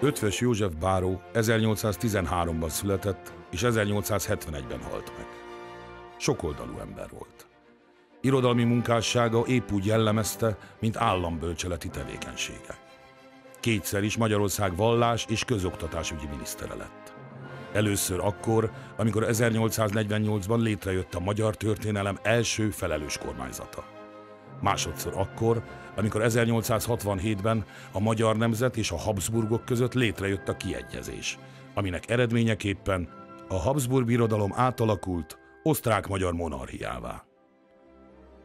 Eötvös József báró 1813-ban született, és 1871-ben halt meg. Sokoldalú ember volt. Irodalmi munkássága épp úgy jellemezte, mint állambölcseleti tevékenysége. Kétszer is Magyarország vallás- és közoktatásügyi minisztere lett. Először akkor, amikor 1848-ban létrejött a magyar történelem első felelős kormányzata. Másodszor akkor, amikor 1867-ben a magyar nemzet és a Habsburgok között létrejött a kiegyezés, aminek eredményeképpen a Habsburg birodalom átalakult osztrák-magyar monarchiává.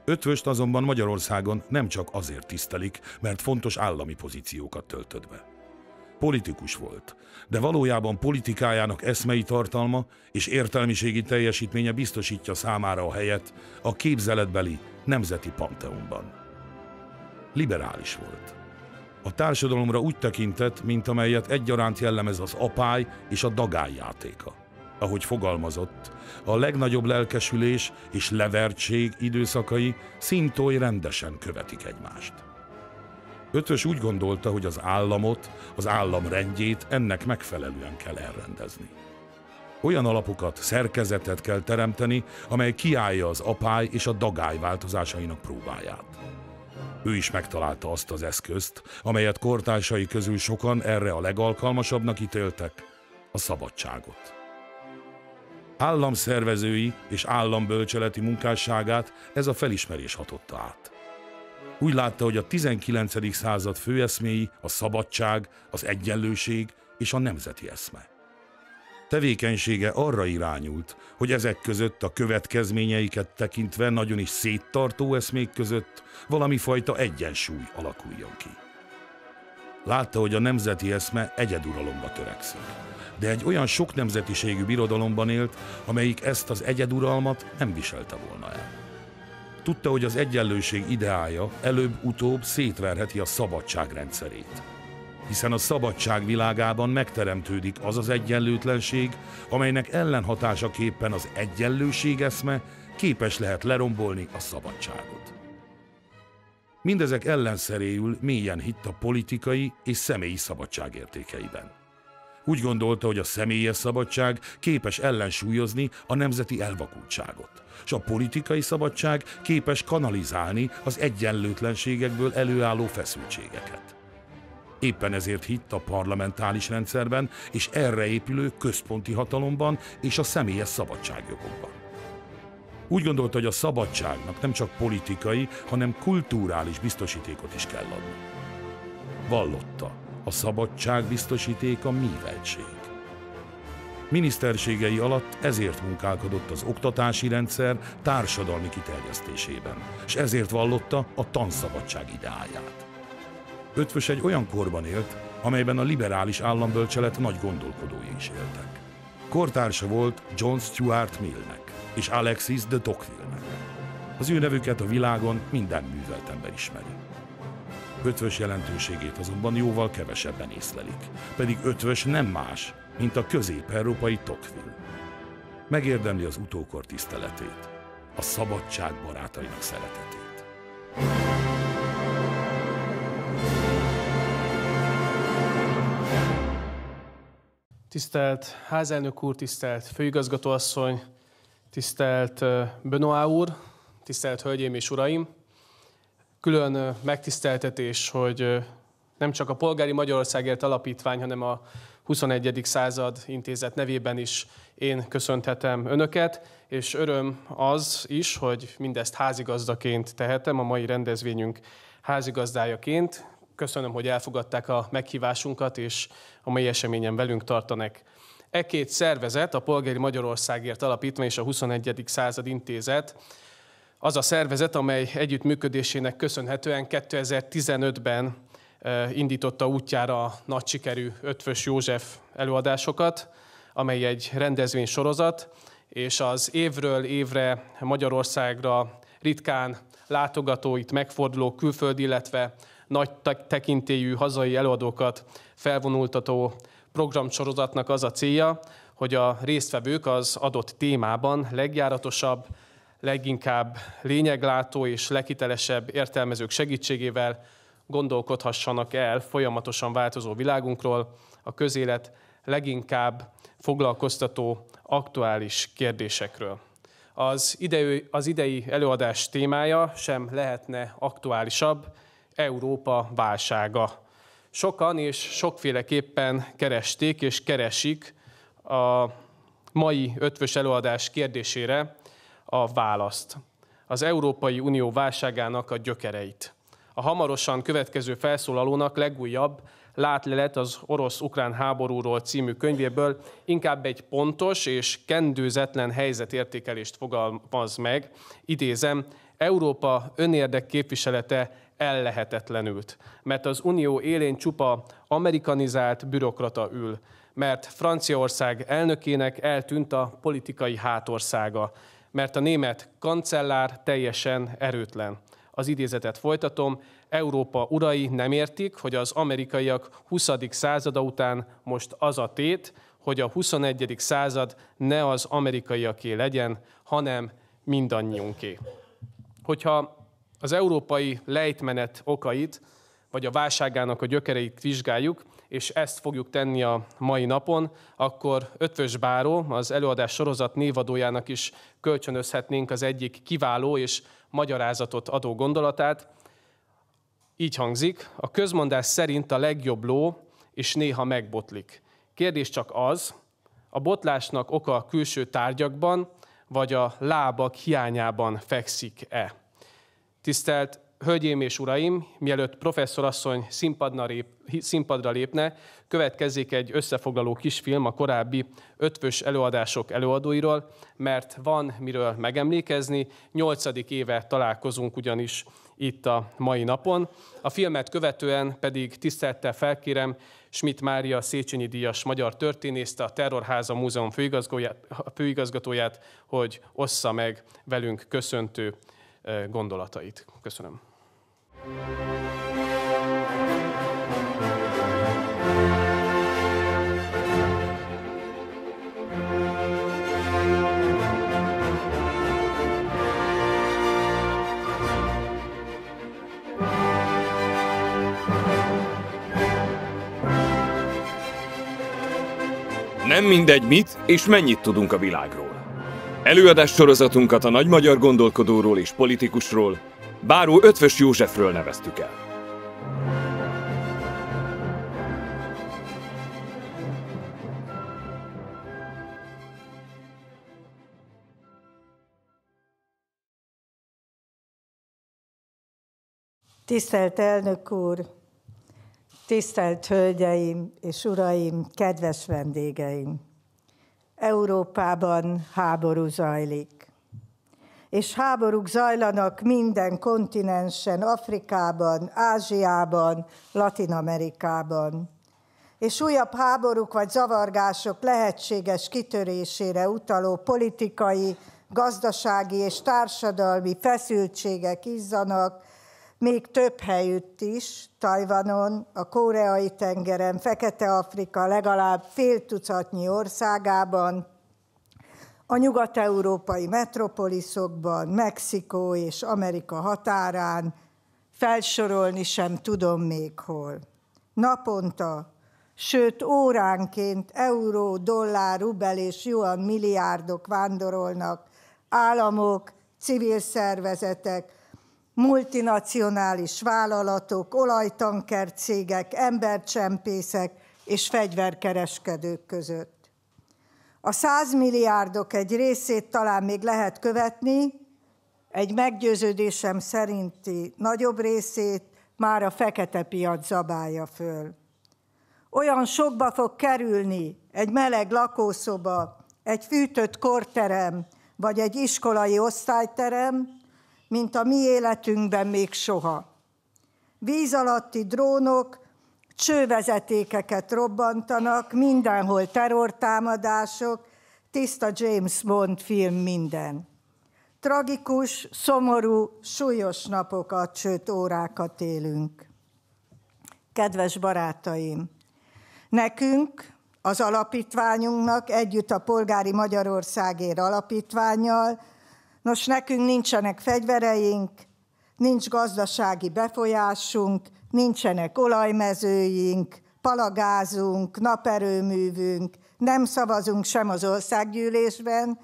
Eötvöst azonban Magyarországon nem csak azért tisztelik, mert fontos állami pozíciókat töltött be. Politikus volt, de valójában politikájának eszmei tartalma és értelmiségi teljesítménye biztosítja számára a helyet a képzeletbeli nemzeti panteonban. Liberális volt. A társadalomra úgy tekintett, mint amelyet egyaránt jellemez az apály és a dagály játéka. Ahogy fogalmazott, a legnagyobb lelkesülés és levertség időszakai szintúgy rendesen követik egymást. Eötvös úgy gondolta, hogy az államot, az állam rendjét ennek megfelelően kell elrendezni. Olyan alapokat, szerkezetet kell teremteni, amely kiállja az apály és a dagály változásainak próbáját. Ő is megtalálta azt az eszközt, amelyet kortársai közül sokan erre a legalkalmasabbnak ítéltek, a szabadságot. Államszervezői és állambölcseleti munkásságát ez a felismerés hatotta át. Úgy látta, hogy a 19. század főeszméi a szabadság, az egyenlőség és a nemzeti eszme. Tevékenysége arra irányult, hogy ezek között a következményeiket tekintve nagyon is széttartó eszmék között valami fajta egyensúly alakuljon ki. Látta, hogy a nemzeti eszme egyeduralomra törekszik, de egy olyan sok nemzetiségű birodalomban élt, amelyik ezt az egyeduralmat nem viselte volna el. Tudta, hogy az egyenlőség ideája előbb-utóbb szétverheti a szabadság rendszerét. Hiszen a szabadság világában megteremtődik az az egyenlőtlenség, amelynek ellenhatásaképpen az egyenlőség eszme képes lehet lerombolni a szabadságot. Mindezek ellenszeréül mélyen hitt a politikai és személyi szabadság értékeiben. Úgy gondolta, hogy a személyes szabadság képes ellensúlyozni a nemzeti elvakultságot, és a politikai szabadság képes kanalizálni az egyenlőtlenségekből előálló feszültségeket. Éppen ezért hitt a parlamentális rendszerben és erre épülő központi hatalomban és a személyes szabadságjogokban. Úgy gondolta, hogy a szabadságnak nem csak politikai, hanem kulturális biztosítékot is kell adni. Vallotta, a szabadság biztosítéka műveltség. Miniszterségei alatt ezért munkálkodott az oktatási rendszer társadalmi kiterjesztésében, és ezért vallotta a tanszabadság ideáját. Eötvös egy olyan korban élt, amelyben a liberális állambölcselet nagy gondolkodói is éltek. Kortársa volt John Stuart Millnek és Alexis de Tocqueville-nek. Az ő nevüket a világon minden művelt ember ismeri. Eötvös jelentőségét azonban jóval kevesebben észlelik, pedig Eötvös nem más, mint a közép-európai Tocqueville. Megérdemli az utókor tiszteletét, a szabadság barátainak szeretetét. Tisztelt házelnök úr, tisztelt főigazgatóasszony, tisztelt Benoit úr, tisztelt hölgyeim és uraim! Külön megtiszteltetés, hogy nem csak a Polgári Magyarországért Alapítvány, hanem a 21. század intézet nevében is én köszönthetem önöket, és öröm az is, hogy mindezt házigazdaként tehetem, a mai rendezvényünk házigazdájaként. Köszönöm, hogy elfogadták a meghívásunkat, és a mai eseményen velünk tartanak. E két szervezet, a Polgári Magyarországért Alapítvány és a 21. század intézet, az a szervezet, amely együttműködésének köszönhetően 2015-ben indította útjára a nagy sikerű Eötvös József előadásokat, amely egy rendezvénysorozat, és az évről évre Magyarországra ritkán látogatóit megforduló külföldi, illetve nagy tekintélyű hazai előadókat felvonultató programsorozatnak az a célja, hogy a résztvevők az adott témában legjáratosabb, leginkább lényeglátó és leghitelesebb értelmezők segítségével gondolkodhassanak el folyamatosan változó világunkról, a közélet leginkább foglalkoztató aktuális kérdésekről. Az idei előadás témája sem lehetne aktuálisabb, Európa válsága. Sokan és sokféleképpen keresték és keresik a mai ötvös előadás kérdésére a választ. Az Európai Unió válságának a gyökereit. A hamarosan következő felszólalónak legújabb látlelet az orosz-ukrán háborúról című könyvéből inkább egy pontos és kendőzetlen helyzetértékelést fogalmaz meg. Idézem, Európa önérdek képviselete ellehetetlenült, mert az Unió élén csupa amerikanizált bürokrata ül, mert Franciaország elnökének eltűnt a politikai hátországa, mert a német kancellár teljesen erőtlen. Az idézetet folytatom, Európa urai nem értik, hogy az amerikaiak 20. százada után most az a tét, hogy a 21. század ne az amerikaiaké legyen, hanem mindannyiunké. Hogyha az európai lejtmenet okait, vagy a válságának a gyökereit vizsgáljuk, és ezt fogjuk tenni a mai napon, akkor Ötvös Báró, az előadás sorozat névadójának is kölcsönözhetnénk az egyik kiváló és magyarázatot adó gondolatát. Így hangzik, a közmondás szerint a legjobb ló, és néha megbotlik. Kérdés csak az, a botlásnak oka a külső tárgyakban, vagy a lábak hiányában fekszik-e? Tisztelt Hölgyeim és Uraim, mielőtt professzorasszony színpadra lépne, következzék egy összefoglaló kisfilm a korábbi ötvös előadások előadóiról, mert van miről megemlékezni, 8. éve találkozunk ugyanis itt a mai napon. A filmet követően pedig tisztelettel felkérem Schmidt Mária Széchenyi díjas magyar történészt, a Terrorháza Múzeum főigazgatóját, hogy ossza meg velünk köszöntő gondolatait. Köszönöm. Nem mindegy mit és mennyit tudunk a világról. Előadás sorozatunkat a nagy magyar gondolkodóról és politikusról, Báró Ötvös Józsefről neveztük el. Tisztelt elnök úr, tisztelt hölgyeim és uraim, kedves vendégeim! Európában háború zajlik. És háborúk zajlanak minden kontinensen, Afrikában, Ázsiában, Latin-Amerikában. És újabb háborúk vagy zavargások lehetséges kitörésére utaló politikai, gazdasági és társadalmi feszültségek izzanak, még több helyütt is, Tajvanon, a Koreai-tengeren, Fekete-Afrika legalább fél tucatnyi országában, a nyugat-európai metropoliszokban, Mexikó és Amerika határán, felsorolni sem tudom még hol. Naponta, sőt óránként euró, dollár, rubel és yuan milliárdok vándorolnak, államok, civil szervezetek, multinacionális vállalatok, olajtankercégek, embercsempészek és fegyverkereskedők között. A 100 milliárdok egy részét talán még lehet követni, egy meggyőződésem szerinti nagyobb részét már a fekete piac zabálja föl. Olyan sokba fog kerülni egy meleg lakószoba, egy fűtött korterem vagy egy iskolai osztályterem, mint a mi életünkben még soha. Víz alatti drónok csővezetékeket robbantanak, mindenhol terrortámadások, tiszta James Bond film minden. Tragikus, szomorú, súlyos napokat, sőt órákat élünk. Kedves barátaim, nekünk, az alapítványunknak, együtt a Polgári Magyarországért Alapítvánnyal, nos, nekünk nincsenek fegyvereink, nincs gazdasági befolyásunk, nincsenek olajmezőink, palagázunk, naperőművünk, nem szavazunk sem az országgyűlésben,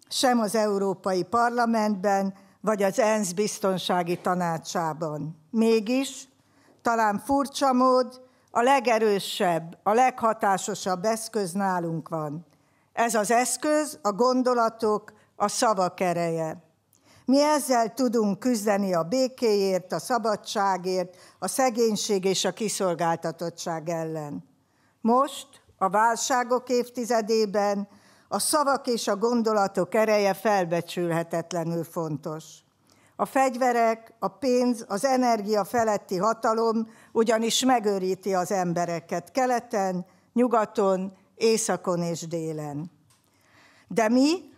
sem az Európai Parlamentben, vagy az ENSZ Biztonsági Tanácsában. Mégis, talán furcsa mód, a legerősebb, a leghatásosabb eszköz nálunk van. Ez az eszköz, a gondolatok, a szavak ereje. Mi ezzel tudunk küzdeni a békéért, a szabadságért, a szegénység és a kiszolgáltatottság ellen. Most, a válságok évtizedében a szavak és a gondolatok ereje felbecsülhetetlenül fontos. A fegyverek, a pénz, az energia feletti hatalom ugyanis megöríti az embereket keleten, nyugaton, északon és délen. De mi,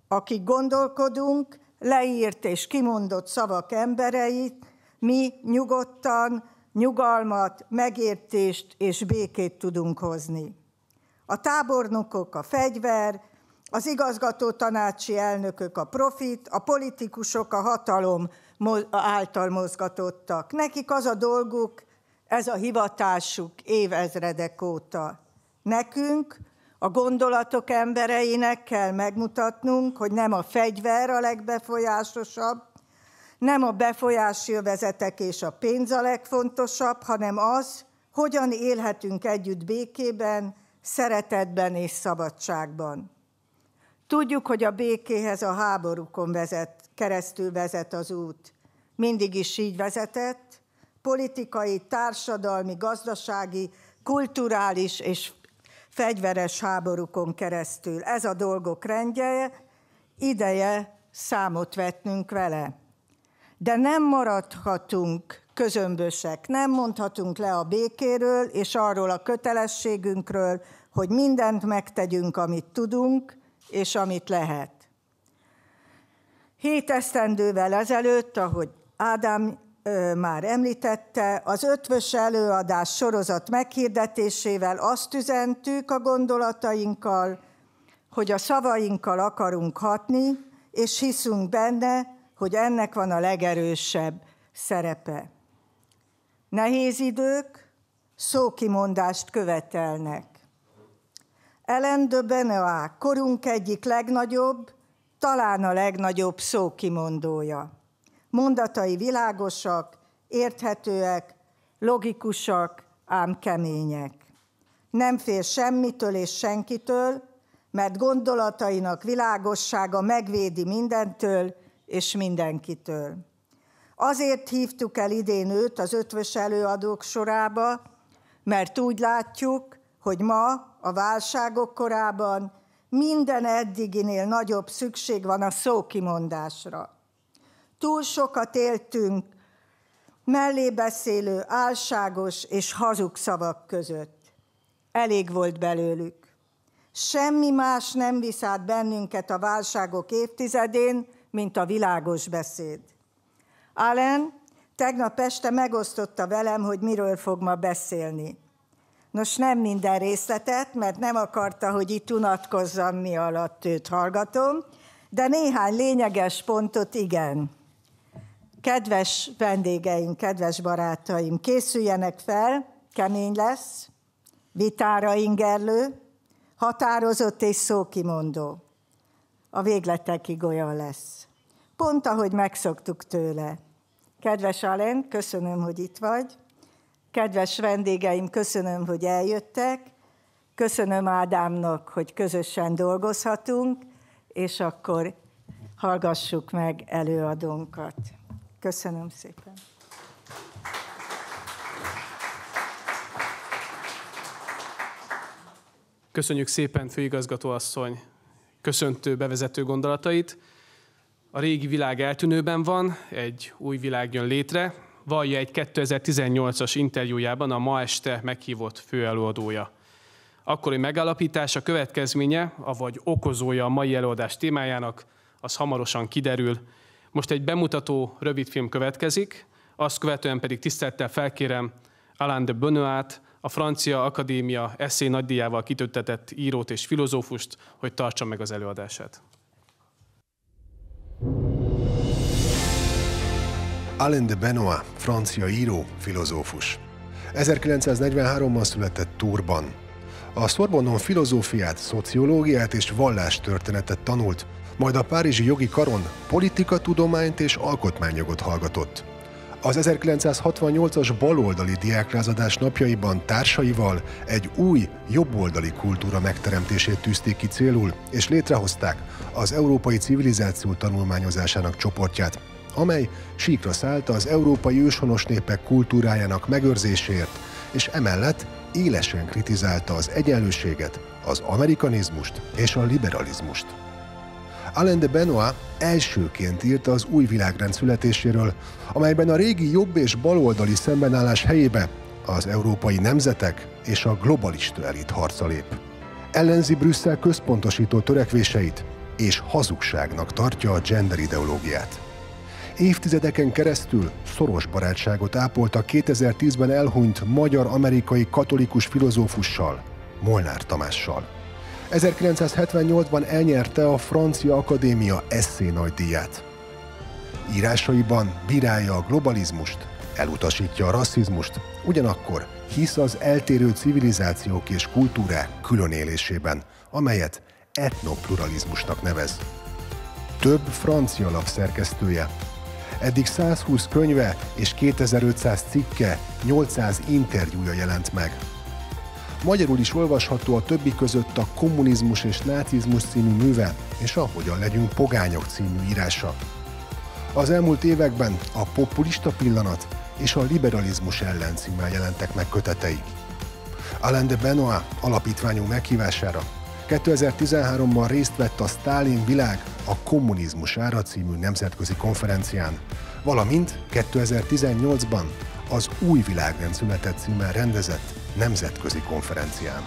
akik gondolkodunk, leírt és kimondott szavak embereit, mi nyugodtan, nyugalmat, megértést és békét tudunk hozni. A tábornokok a fegyver, az igazgatótanácsi elnökök a profit, a politikusok a hatalom által mozgatottak. Nekik az a dolguk, ez a hivatásuk évezredek óta. Nekünk, a gondolatok embereinek kell megmutatnunk, hogy nem a fegyver a legbefolyásosabb, nem a befolyási övezetek és a pénz a legfontosabb, hanem az, hogyan élhetünk együtt békében, szeretetben és szabadságban. Tudjuk, hogy a békéhez a háborúkon keresztül vezet az út. Mindig is így vezetett, politikai, társadalmi, gazdasági, kulturális és fegyveres háborúkon keresztül. Ez a dolgok rendje, ideje számot vetnünk vele. De nem maradhatunk közömbösek, nem mondhatunk le a békéről és arról a kötelességünkről, hogy mindent megtegyünk, amit tudunk, és amit lehet. 7 esztendővel ezelőtt, ahogy Ádám már említette, az Ötvös előadás sorozat meghirdetésével azt üzentük a gondolatainkkal, hogy a szavainkkal akarunk hatni, és hiszünk benne, hogy ennek van a legerősebb szerepe. Nehéz idők szókimondást követelnek. Alain de Benoist, korunk egyik legnagyobb, talán a legnagyobb szókimondója. Mondatai világosak, érthetőek, logikusak, ám kemények. Nem fél semmitől és senkitől, mert gondolatainak világossága megvédi mindentől és mindenkitől. Azért hívtuk el idén őt az Ötvös előadók sorába, mert úgy látjuk, hogy ma, a válságok korában minden eddiginél nagyobb szükség van a szókimondásra. Túl sokat éltünk mellébeszélő, álságos és hazug szavak között. Elég volt belőlük. Semmi más nem visz át bennünket a válságok évtizedén, mint a világos beszéd. Alain tegnap este megosztotta velem, hogy miről fog ma beszélni. Nos, nem minden részletet, mert nem akarta, hogy itt unatkozzam, mi alatt őt hallgatom, de néhány lényeges pontot igen. Kedves vendégeim, kedves barátaim, készüljenek fel, kemény lesz, vitára ingerlő, határozott és szókimondó. A végletekig olyan lesz. Pont ahogy megszoktuk tőle. Kedves Alain, köszönöm, hogy itt vagy. Kedves vendégeim, köszönöm, hogy eljöttek. Köszönöm Ádámnak, hogy közösen dolgozhatunk, és akkor hallgassuk meg előadónkat. Köszönöm szépen. Köszönjük szépen, főigazgató asszony, köszöntő bevezető gondolatait. A régi világ eltűnőben van, egy új világ jön létre, vallja egy 2018-as interjújában a ma este meghívott főelőadója. Akkori megállapítása következménye, avagy okozója a mai előadás témájának, az hamarosan kiderül. Most egy bemutató rövidfilm következik, azt követően pedig tisztelettel felkérem Alain de Benoist, a Francia Akadémia esszé nagydíjával kitüntetett írót és filozófust, hogy tartsa meg az előadását. Alain de Benoist, francia író, filozófus. 1943-ban született Tourban. A Sorbonnon filozófiát, szociológiát és vallástörténetet tanult, majd a párizsi jogi karon politikatudományt és alkotmányjogot hallgatott. Az 1968-as baloldali diáklázadás napjaiban társaival egy új, jobboldali kultúra megteremtését tűzték ki célul, és létrehozták az európai civilizáció tanulmányozásának csoportját, amely síkra szállt az európai őshonos népek kultúrájának megőrzéséért, és emellett élesen kritizálta az egyenlőséget, az amerikanizmust és a liberalizmust. Alain de Benoist elsőként írta az új világrend születéséről, amelyben a régi jobb- és baloldali szembenállás helyébe az európai nemzetek és a globalista elit harca lép. Ellenzi Brüsszel központosító törekvéseit, és hazugságnak tartja a gender ideológiát. Évtizedeken keresztül szoros barátságot ápolt a 2010-ben elhunyt magyar-amerikai katolikus filozófussal, Molnár Tamással. 1978-ban elnyerte a Francia Akadémia Eszé nagydíját. Írásaiban bírálja a globalizmust, elutasítja a rasszizmust, ugyanakkor hisz az eltérő civilizációk és kultúrák különélésében, amelyet etnopluralizmusnak nevez. Több francia lap szerkesztője. Eddig 120 könyve és 2500 cikke, 800 interjúja jelent meg. Magyarul is olvasható a többi között a Kommunizmus és nácizmus című műve és a Hogyan legyünk pogányok című írása. Az elmúlt években a Populista pillanat és a Liberalizmus ellen címmel jelentek meg kötetei. Alain de Benoist alapítványú meghívására 2013-ban részt vett a Sztálin világ a kommunizmus ára című nemzetközi konferencián, valamint 2018-ban az Új világrend született címmel rendezett nemzetközi konferencián.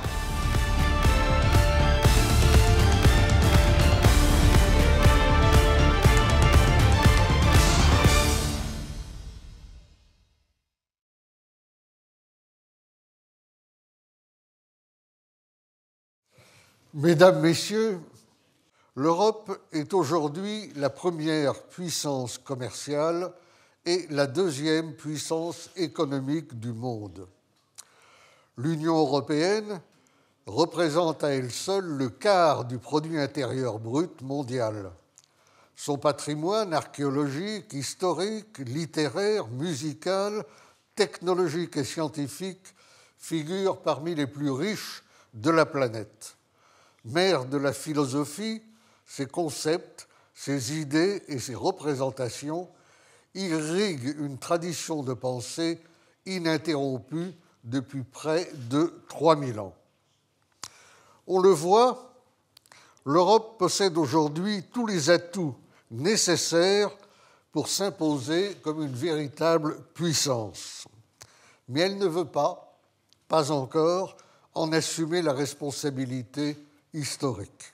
Mesdames, Messieurs, l'Europe est aujourd'hui la première puissance commerciale et la deuxième puissance économique du monde. L'Union européenne représente à elle seule le quart du produit intérieur brut mondial. Son patrimoine archéologique, historique, littéraire, musical, technologique et scientifique figure parmi les plus riches de la planète. Mère de la philosophie, ses concepts, ses idées et ses représentations irriguent une tradition de pensée ininterrompue depuis près de 3000 ans. On le voit, l'Europe possède aujourd'hui tous les atouts nécessaires pour s'imposer comme une véritable puissance. Mais elle ne veut pas encore, en assumer la responsabilité historique.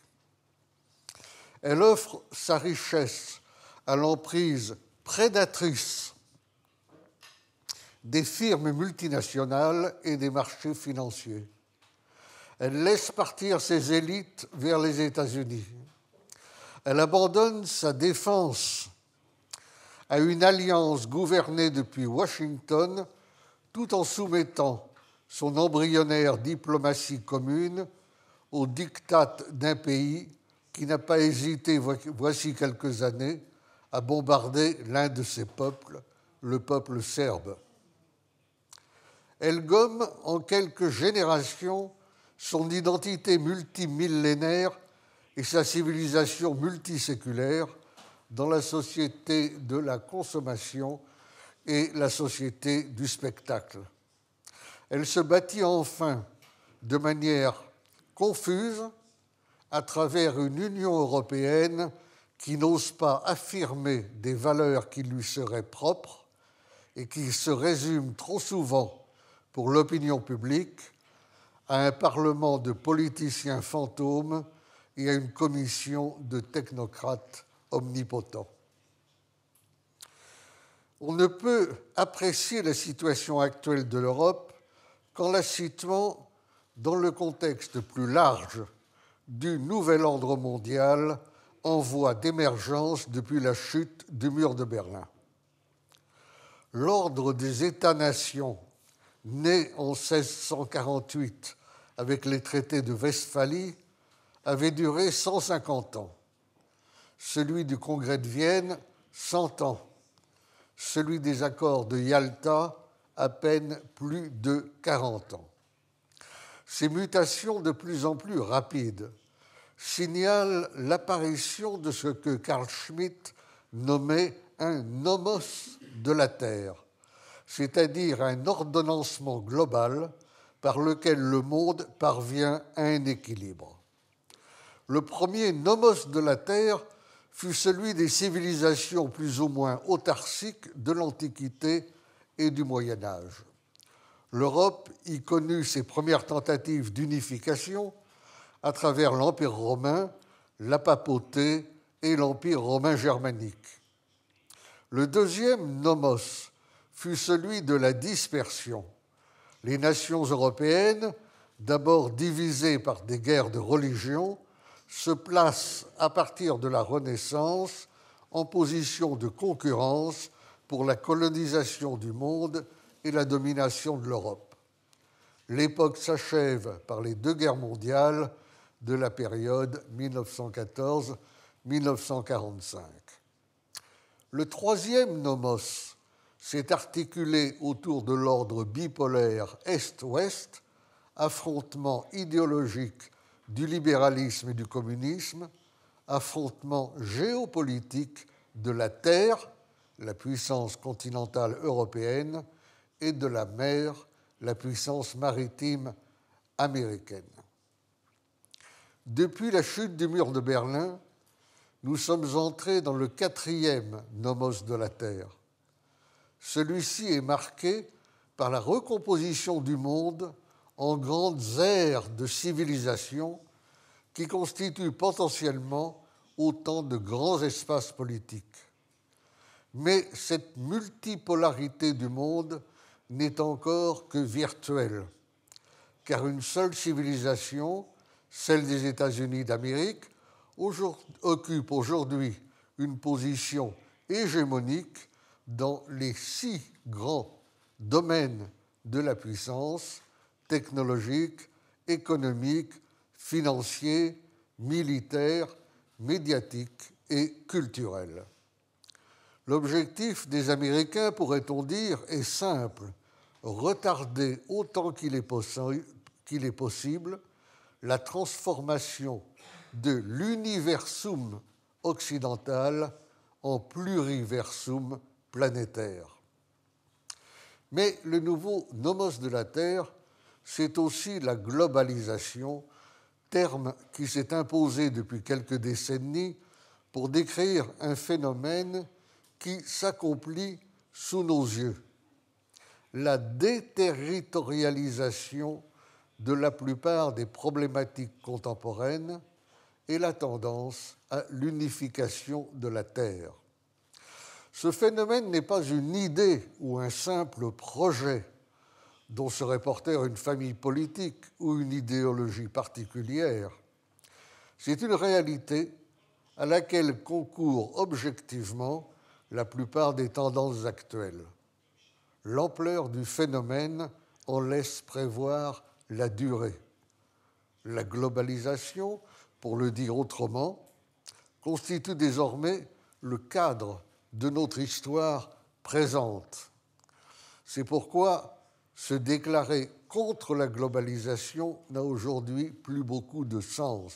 Elle offre sa richesse à l'emprise prédatrice des firmes multinationales et des marchés financiers. Elle laisse partir ses élites vers les États-Unis. Elle abandonne sa défense à une alliance gouvernée depuis Washington, tout en soumettant son embryonnaire diplomatie commune au diktat d'un pays qui n'a pas hésité, voici quelques années, à bombarder l'un de ses peuples, le peuple serbe. Elle gomme en quelques générations son identité multimillénaire et sa civilisation multiséculaire dans la société de la consommation et la société du spectacle. Elle se bâtit enfin de manière confuse à travers une Union européenne qui n'ose pas affirmer des valeurs qui lui seraient propres et qui se résument trop souvent pour l'opinion publique à un parlement de politiciens fantômes et à une commission de technocrates omnipotents. On ne peut apprécier la situation actuelle de l'Europe qu'en la situant dans le contexte plus large du nouvel ordre mondial en voie d'émergence depuis la chute du mur de Berlin. L'ordre des États-nations né en 1648 avec les traités de Westphalie, avait duré 150 ans. Celui du Congrès de Vienne, 100 ans. Celui des accords de Yalta, à peine plus de 40 ans. Ces mutations de plus en plus rapides signalent l'apparition de ce que Carl Schmitt nommait un nomos de la Terre, c'est-à-dire un ordonnancement global par lequel le monde parvient à un équilibre. Le premier nomos de la Terre fut celui des civilisations plus ou moins autarciques de l'Antiquité et du Moyen Âge. L'Europe y connut ses premières tentatives d'unification à travers l'Empire romain, la papauté et l'Empire romain germanique. Le deuxième nomos fut celui de la dispersion. Les nations européennes, d'abord divisées par des guerres de religion, se placent à partir de la Renaissance en position de concurrence pour la colonisation du monde et la domination de l'Europe. L'époque s'achève par les deux guerres mondiales de la période 1914-1945. Le troisième nomos s'est articulé autour de l'ordre bipolaire Est-Ouest, affrontement idéologique du libéralisme et du communisme, affrontement géopolitique de la terre, la puissance continentale européenne, et de la mer, la puissance maritime américaine. Depuis la chute du mur de Berlin, nous sommes entrés dans le quatrième nomos de la Terre. Celui-ci est marqué par la recomposition du monde en grandes aires de civilisation qui constituent potentiellement autant de grands espaces politiques. Mais cette multipolarité du monde n'est encore que virtuelle, car une seule civilisation, celle des États-Unis d'Amérique, occupe aujourd'hui une position hégémonique dans les 6 grands domaines de la puissance technologique, économique, financier, militaire, médiatique et culturel. L'objectif des Américains, pourrait-on dire, est simple: retarder autant qu'il est possible la transformation de l'universum occidental en pluriversum planétaire. Mais le nouveau nomos de la Terre, c'est aussi la globalisation, terme qui s'est imposé depuis quelques décennies pour décrire un phénomène qui s'accomplit sous nos yeux: la déterritorialisation de la plupart des problématiques contemporaines et la tendance à l'unification de la Terre. Ce phénomène n'est pas une idée ou un simple projet dont serait porteur une famille politique ou une idéologie particulière. C'est une réalité à laquelle concourent objectivement la plupart des tendances actuelles. L'ampleur du phénomène en laisse prévoir la durée. La globalisation, pour le dire autrement, constitue désormais le cadre de notre histoire présente. C'est pourquoi se déclarer contre la globalisation n'a aujourd'hui plus beaucoup de sens.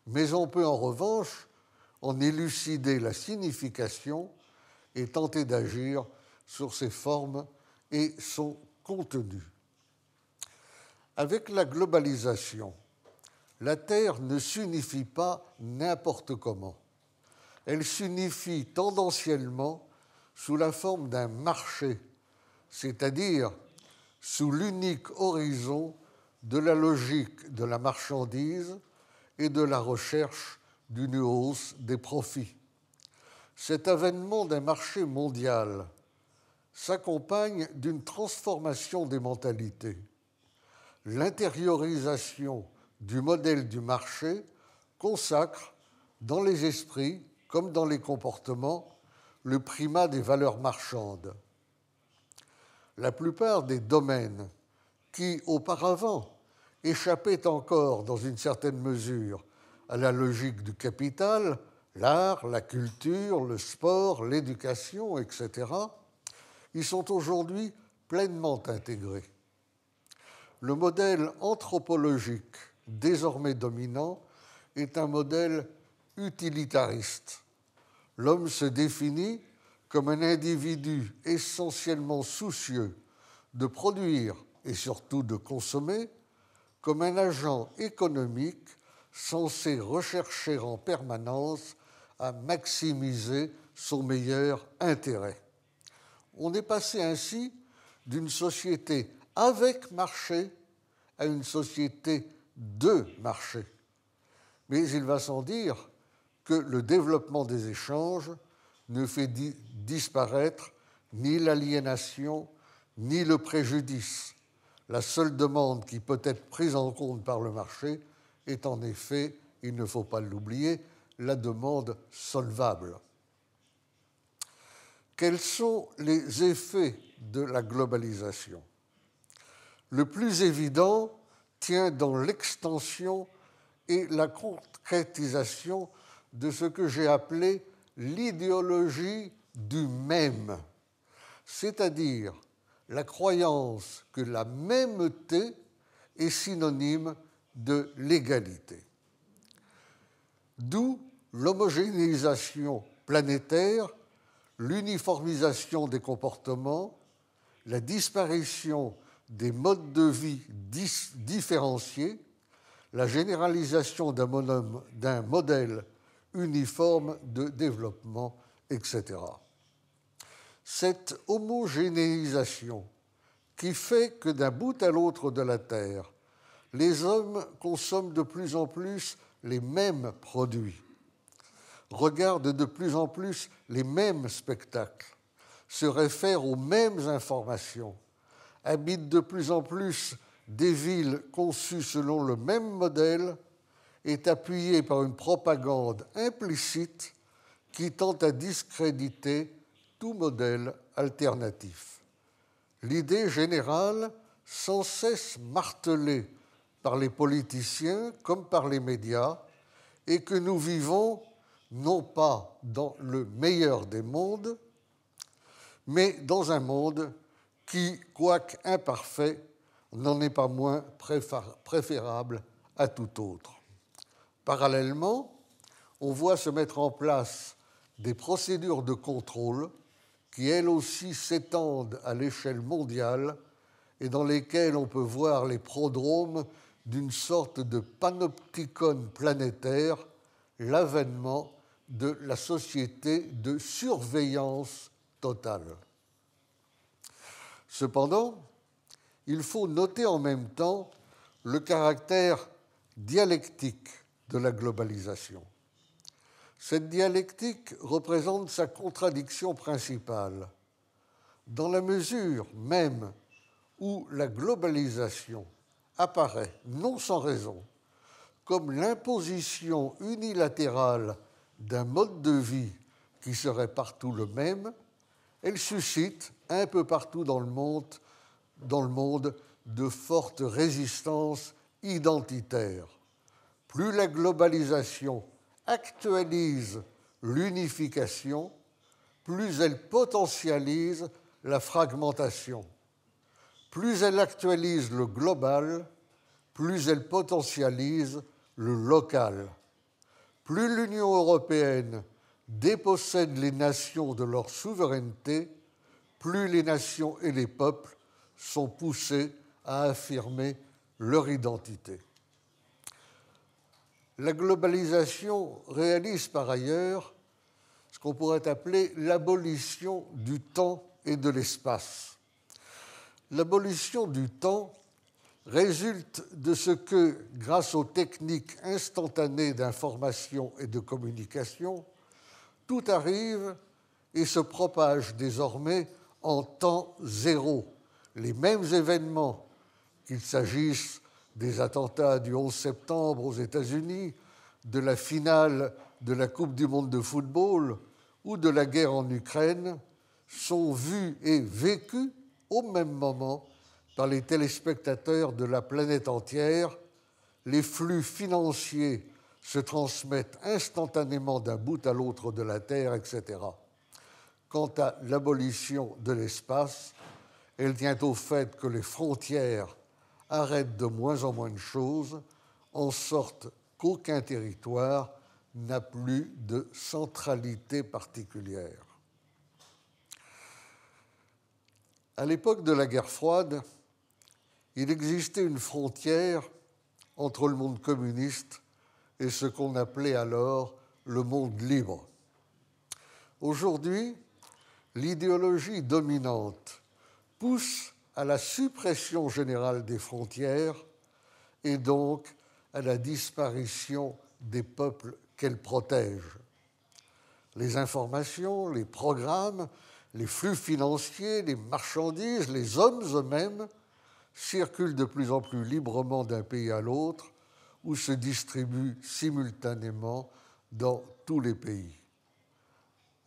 Mais on peut en revanche en élucider la signification et tenter d'agir sur ses formes et son contenu. Avec la globalisation, la Terre ne s'unifie pas n'importe comment. Elle s'unifie tendanciellement sous la forme d'un marché, c'est-à-dire sous l'unique horizon de la logique de la marchandise et de la recherche d'une hausse des profits. Cet avènement d'un marché mondial s'accompagne d'une transformation des mentalités. L'intériorisation du modèle du marché consacre, dans les esprits comme dans les comportements, le primat des valeurs marchandes. la plupart des domaines qui, auparavant, échappaient encore, dans une certaine mesure, à la logique du capital, l'art, la culture, le sport, l'éducation, etc., ils sont aujourd'hui pleinement intégrés. Le modèle anthropologique désormais dominant est un modèle utilitariste. L'homme se définit comme un individu essentiellement soucieux de produire et surtout de consommer, comme un agent économique censé rechercher en permanence à maximiser son meilleur intérêt. On est passé ainsi d'une société avec marché à une société de marché. Mais il va sans dire que le développement des échanges ne fait disparaître ni l'aliénation ni le préjudice. La seule demande qui peut être prise en compte par le marché est en effet, il ne faut pas l'oublier, la demande solvable. Quels sont les effets de la globalisation? Le plus évident tient dans l'extension et la concrétisation de ce que j'ai appelé l'idéologie du même, c'est-à-dire la croyance que la mêmeté est synonyme de l'égalité. D'où l'homogénéisation planétaire, l'uniformisation des comportements, la disparition des modes de vie différenciés, la généralisation d'un modèle uniforme de développement, etc. Cette homogénéisation qui fait que d'un bout à l'autre de la Terre, les hommes consomment de plus en plus les mêmes produits, regardent de plus en plus les mêmes spectacles, se réfèrent aux mêmes informations, habitent de plus en plus des villes conçues selon le même modèle, est appuyée par une propagande implicite qui tente à discréditer tout modèle alternatif. L'idée générale, sans cesse martelée par les politiciens comme par les médias, est que nous vivons non pas dans le meilleur des mondes, mais dans un monde qui, quoique imparfait, n'en est pas moins préférable à tout autre. Parallèlement, on voit se mettre en place des procédures de contrôle qui, elles aussi, s'étendent à l'échelle mondiale et dans lesquelles on peut voir les prodromes d'une sorte de panopticon planétaire, l'avènement de la société de surveillance totale. Cependant, il faut noter en même temps le caractère dialectique de la globalisation. Cette dialectique représente sa contradiction principale. Dans la mesure même où la globalisation apparaît, non sans raison, comme l'imposition unilatérale d'un mode de vie qui serait partout le même, elle suscite un peu partout dans le monde de fortes résistances identitaires. Plus la globalisation actualise l'unification, plus elle potentialise la fragmentation. Plus elle actualise le global, plus elle potentialise le local. Plus l'Union européenne dépossède les nations de leur souveraineté, plus les nations et les peuples sont poussés à affirmer leur identité. La globalisation réalise par ailleurs ce qu'on pourrait appeler l'abolition du temps et de l'espace. L'abolition du temps résulte de ce que, grâce aux techniques instantanées d'information et de communication, tout arrive et se propage désormais en temps zéro. Les mêmes événements, qu'il s'agisse des attentats du 11 septembre aux États-Unis, de la finale de la Coupe du monde de football ou de la guerre en Ukraine, sont vus et vécus au même moment par les téléspectateurs de la planète entière. Les flux financiers se transmettent instantanément d'un bout à l'autre de la Terre, etc. Quant à l'abolition de l'espace, elle tient au fait que les frontières arrêtent de moins en moins de choses, en sorte qu'aucun territoire n'a plus de centralité particulière. À l'époque de la guerre froide, il existait une frontière entre le monde communiste et ce qu'on appelait alors le monde libre. Aujourd'hui, l'idéologie dominante pousse à la suppression générale des frontières et donc à la disparition des peuples qu'elle protège. Les informations, les programmes, les flux financiers, les marchandises, les hommes eux-mêmes circulent de plus en plus librement d'un pays à l'autre ou se distribuent simultanément dans tous les pays.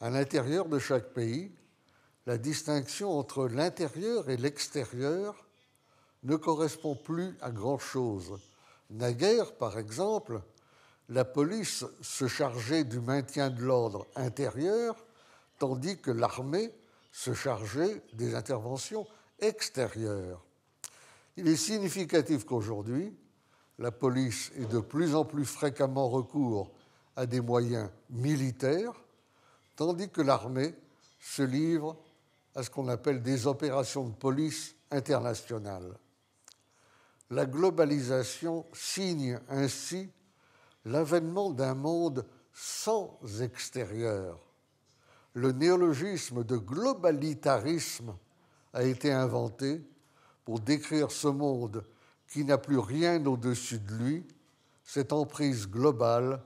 À l'intérieur de chaque pays, la distinction entre l'intérieur et l'extérieur ne correspond plus à grand-chose. Naguère, par exemple, la police se chargeait du maintien de l'ordre intérieur, tandis que l'armée se chargeait des interventions extérieures. Il est significatif qu'aujourd'hui, la police ait de plus en plus fréquemment recours à des moyens militaires, tandis que l'armée se livre à ce qu'on appelle des opérations de police internationales. La globalisation signe ainsi l'avènement d'un monde sans extérieur. Le néologisme de globalitarisme a été inventé pour décrire ce monde qui n'a plus rien au-dessus de lui, cette emprise globale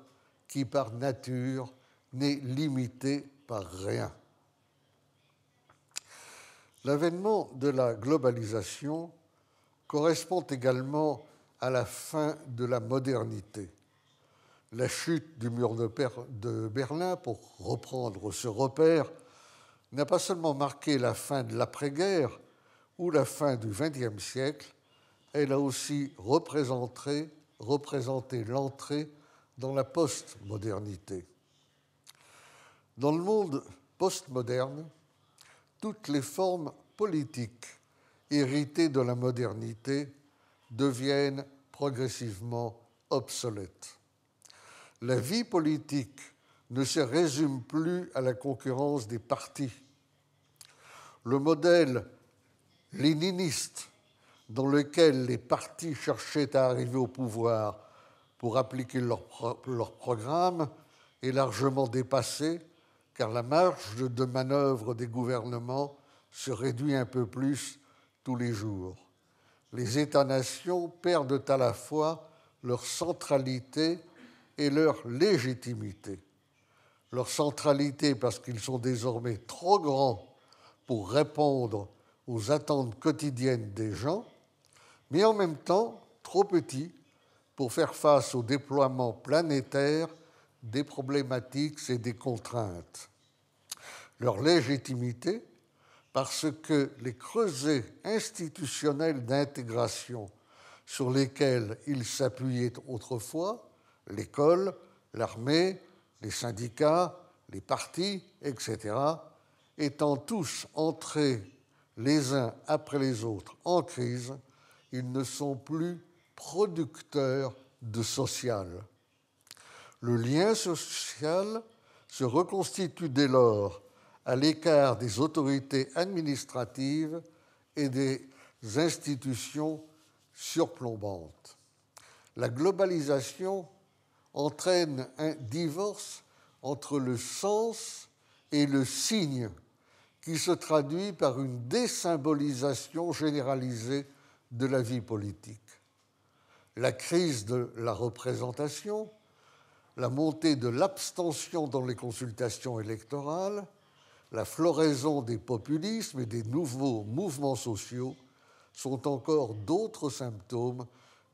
qui, par nature, n'est limitée par rien. L'avènement de la globalisation correspond également à la fin de la modernité. La chute du mur de Berlin, pour reprendre ce repère, n'a pas seulement marqué la fin de l'après-guerre ou la fin du XXe siècle, elle a aussi représenté l'entrée dans la postmodernité. Dans le monde postmoderne, toutes les formes politiques héritées de la modernité deviennent progressivement obsolètes. La vie politique ne se résume plus à la concurrence des partis. Le modèle léniniste, dans lequel les partis cherchaient à arriver au pouvoir pour appliquer leur programme, est largement dépassé, car la marge de manœuvre des gouvernements se réduit un peu plus tous les jours. Les États-nations perdent à la fois leur centralité et leur légitimité. Leur centralité parce qu'ils sont désormais trop grands pour répondre aux attentes quotidiennes des gens, mais en même temps trop petits pour faire face au déploiement planétaire des problématiques et des contraintes. Leur légitimité parce que les creusets institutionnels d'intégration sur lesquels ils s'appuyaient autrefois, l'école, l'armée, les syndicats, les partis, etc., étant tous entrés les uns après les autres en crise, ils ne sont plus producteurs de social. Le lien social se reconstitue dès lors à l'écart des autorités administratives et des institutions surplombantes. La globalisation entraîne un divorce entre le sens et le signe qui se traduit par une désymbolisation généralisée de la vie politique. La crise de la représentation, la montée de l'abstention dans les consultations électorales, la floraison des populismes et des nouveaux mouvements sociaux sont encore d'autres symptômes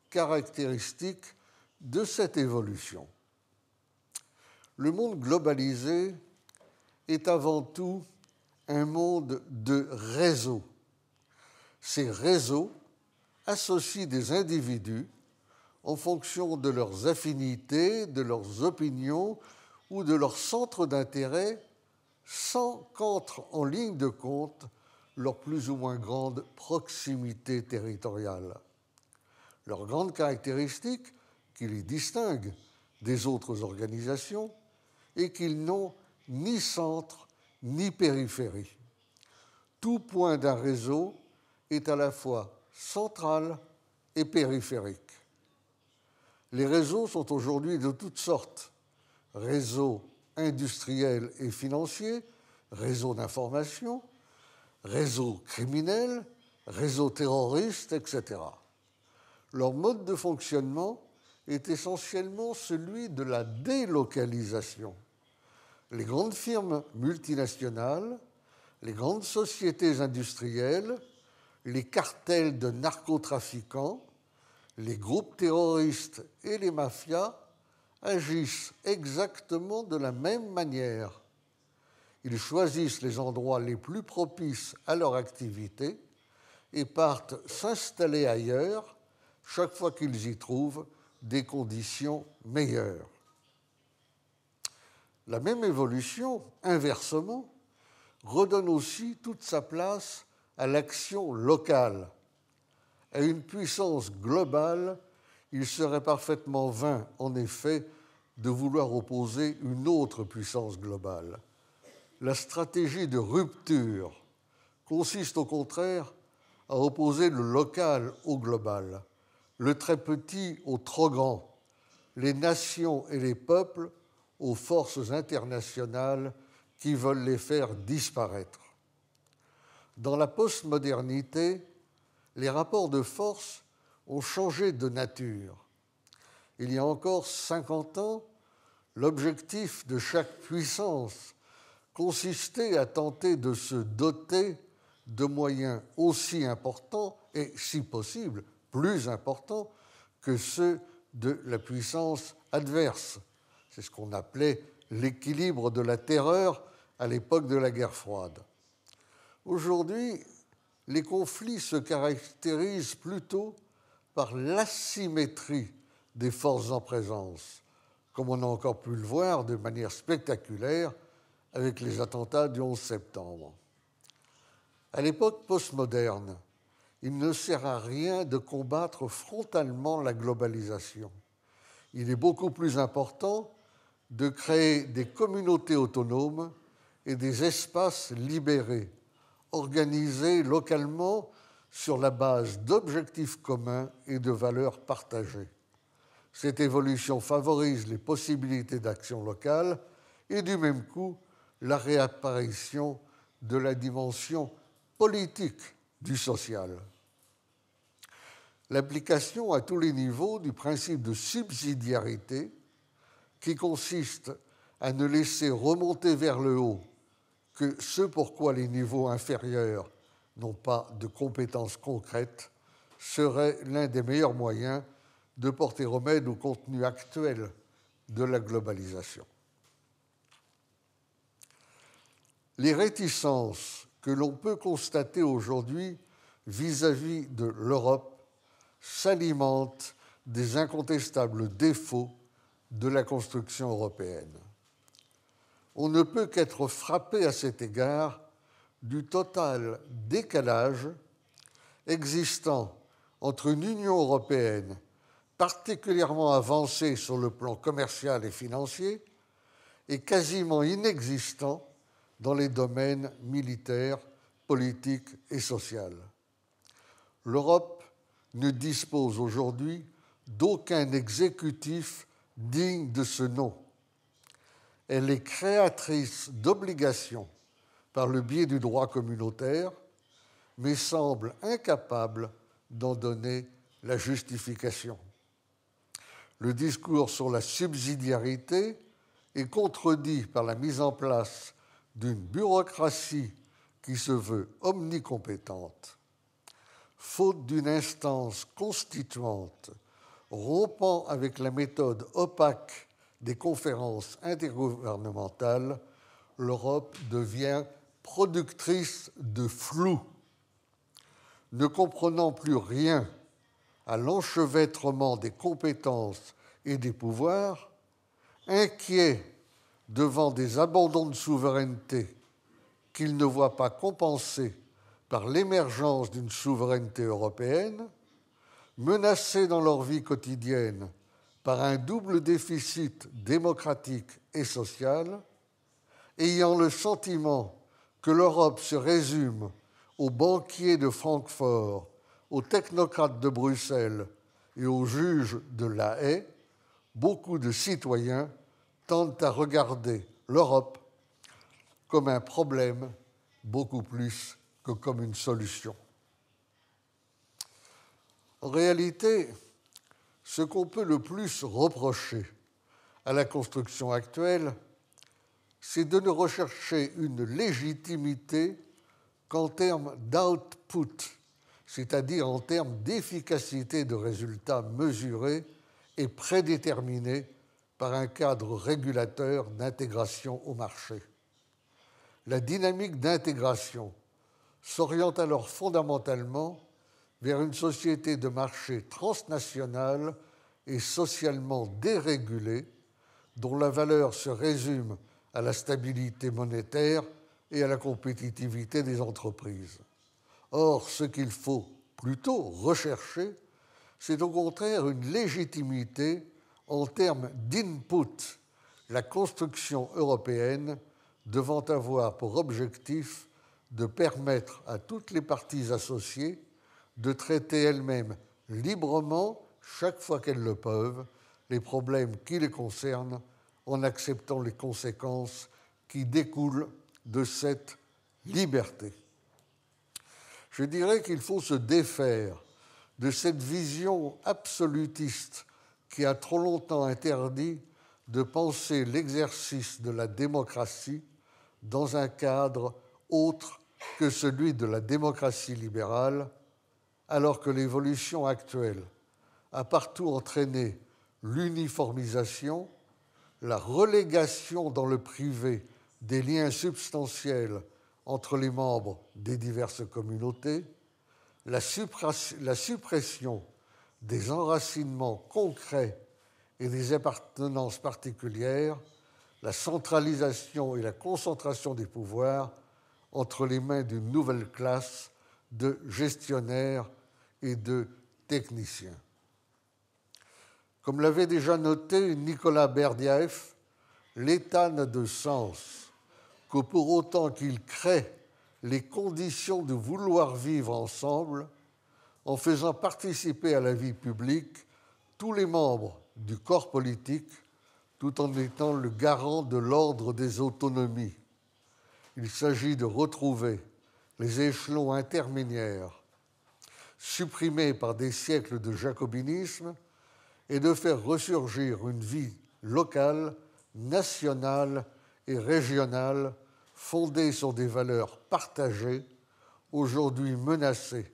caractéristiques de cette évolution. Le monde globalisé est avant tout un monde de réseaux. Ces réseaux associent des individus en fonction de leurs affinités, de leurs opinions ou de leurs centres d'intérêt, sans qu'entre en ligne de compte leur plus ou moins grande proximité territoriale. Leur grande caractéristique qui les distingue des autres organisations est qu'ils n'ont ni centre ni périphérie. Tout point d'un réseau est à la fois central et périphérique. Les réseaux sont aujourd'hui de toutes sortes. Réseaux industriels et financiers, réseaux d'information, réseaux criminels, réseaux terroristes, etc. Leur mode de fonctionnement est essentiellement celui de la délocalisation. Les grandes firmes multinationales, les grandes sociétés industrielles, les cartels de narcotrafiquants, les groupes terroristes et les mafias agissent exactement de la même manière. Ils choisissent les endroits les plus propices à leur activité et partent s'installer ailleurs chaque fois qu'ils y trouvent des conditions meilleures. La même évolution, inversement, redonne aussi toute sa place à l'action locale. À une puissance globale, il serait parfaitement vain, en effet, de vouloir opposer une autre puissance globale. La stratégie de rupture consiste au contraire à opposer le local au global, le très petit au trop grand, les nations et les peuples aux forces internationales qui veulent les faire disparaître. Dans la postmodernité, les rapports de force ont changé de nature. Il y a encore 50 ans, l'objectif de chaque puissance consistait à tenter de se doter de moyens aussi importants et, si possible, plus importants que ceux de la puissance adverse. C'est ce qu'on appelait l'équilibre de la terreur à l'époque de la guerre froide. Aujourd'hui, les conflits se caractérisent plutôt par l'asymétrie des forces en présence, comme on a encore pu le voir de manière spectaculaire avec les attentats du 11 septembre. À l'époque postmoderne, il ne sert à rien de combattre frontalement la globalisation. Il est beaucoup plus important de créer des communautés autonomes et des espaces libérés, organisés localement sur la base d'objectifs communs et de valeurs partagées. Cette évolution favorise les possibilités d'action locale et du même coup la réapparition de la dimension politique du social. L'application à tous les niveaux du principe de subsidiarité qui consiste à ne laisser remonter vers le haut que ce pour quoi les niveaux inférieurs n'ont pas de compétences concrètes serait l'un des meilleurs moyens de porter remède au contenu actuel de la globalisation. Les réticences que l'on peut constater aujourd'hui vis-à-vis de l'Europe s'alimentent des incontestables défauts de la construction européenne. On ne peut qu'être frappé à cet égard du total décalage existant entre une Union européenne particulièrement avancée sur le plan commercial et financier et quasiment inexistant dans les domaines militaires, politiques et sociaux. L'Europe ne dispose aujourd'hui d'aucun exécutif digne de ce nom. Elle est créatrice d'obligations par le biais du droit communautaire, mais semble incapable d'en donner la justification. Le discours sur la subsidiarité est contredit par la mise en place d'une bureaucratie qui se veut omnicompétente. Faute d'une instance constituante rompant avec la méthode opaque des conférences intergouvernementales, l'Europe devient productrice de flou. ne comprenant plus rien à l'enchevêtrement des compétences et des pouvoirs, inquiet devant des abandons de souveraineté qu'ils ne voient pas compensés par l'émergence d'une souveraineté européenne, menacés dans leur vie quotidienne par un double déficit démocratique et social, ayant le sentiment que l'Europe se résume aux banquiers de Francfort, aux technocrates de Bruxelles et aux juges de La Haye, beaucoup de citoyens tendent à regarder l'Europe comme un problème beaucoup plus que comme une solution. En réalité, ce qu'on peut le plus reprocher à la construction actuelle, c'est de ne rechercher une légitimité qu'en termes d'output, c'est-à-dire en termes d'efficacité de résultats mesurés et prédéterminés par un cadre régulateur d'intégration au marché. La dynamique d'intégration s'oriente alors fondamentalement vers une société de marché transnationale et socialement dérégulée, dont la valeur se résume à la stabilité monétaire et à la compétitivité des entreprises. Or, ce qu'il faut plutôt rechercher, c'est au contraire une légitimité en termes d'input, la construction européenne devant avoir pour objectif de permettre à toutes les parties associées de traiter elles-mêmes librement, chaque fois qu'elles le peuvent, les problèmes qui les concernent en acceptant les conséquences qui découlent de cette liberté. Je dirais qu'il faut se défaire de cette vision absolutiste qui a trop longtemps interdit de penser l'exercice de la démocratie dans un cadre autre que celui de la démocratie libérale, alors que l'évolution actuelle a partout entraîné l'uniformisation, la relégation dans le privé des liens substantiels entre les membres des diverses communautés, la suppression des enracinements concrets et des appartenances particulières, la centralisation et la concentration des pouvoirs entre les mains d'une nouvelle classe de gestionnaires et de techniciens. Comme l'avait déjà noté Nicolas Berdyaev, l'État n'a de sens que pour autant qu'il crée les conditions de vouloir vivre ensemble en faisant participer à la vie publique tous les membres du corps politique tout en étant le garant de l'ordre des autonomies. Il s'agit de retrouver les échelons intermédiaires supprimés par des siècles de jacobinisme et de faire ressurgir une vie locale, nationale et régionale fondée sur des valeurs partagées, aujourd'hui menacées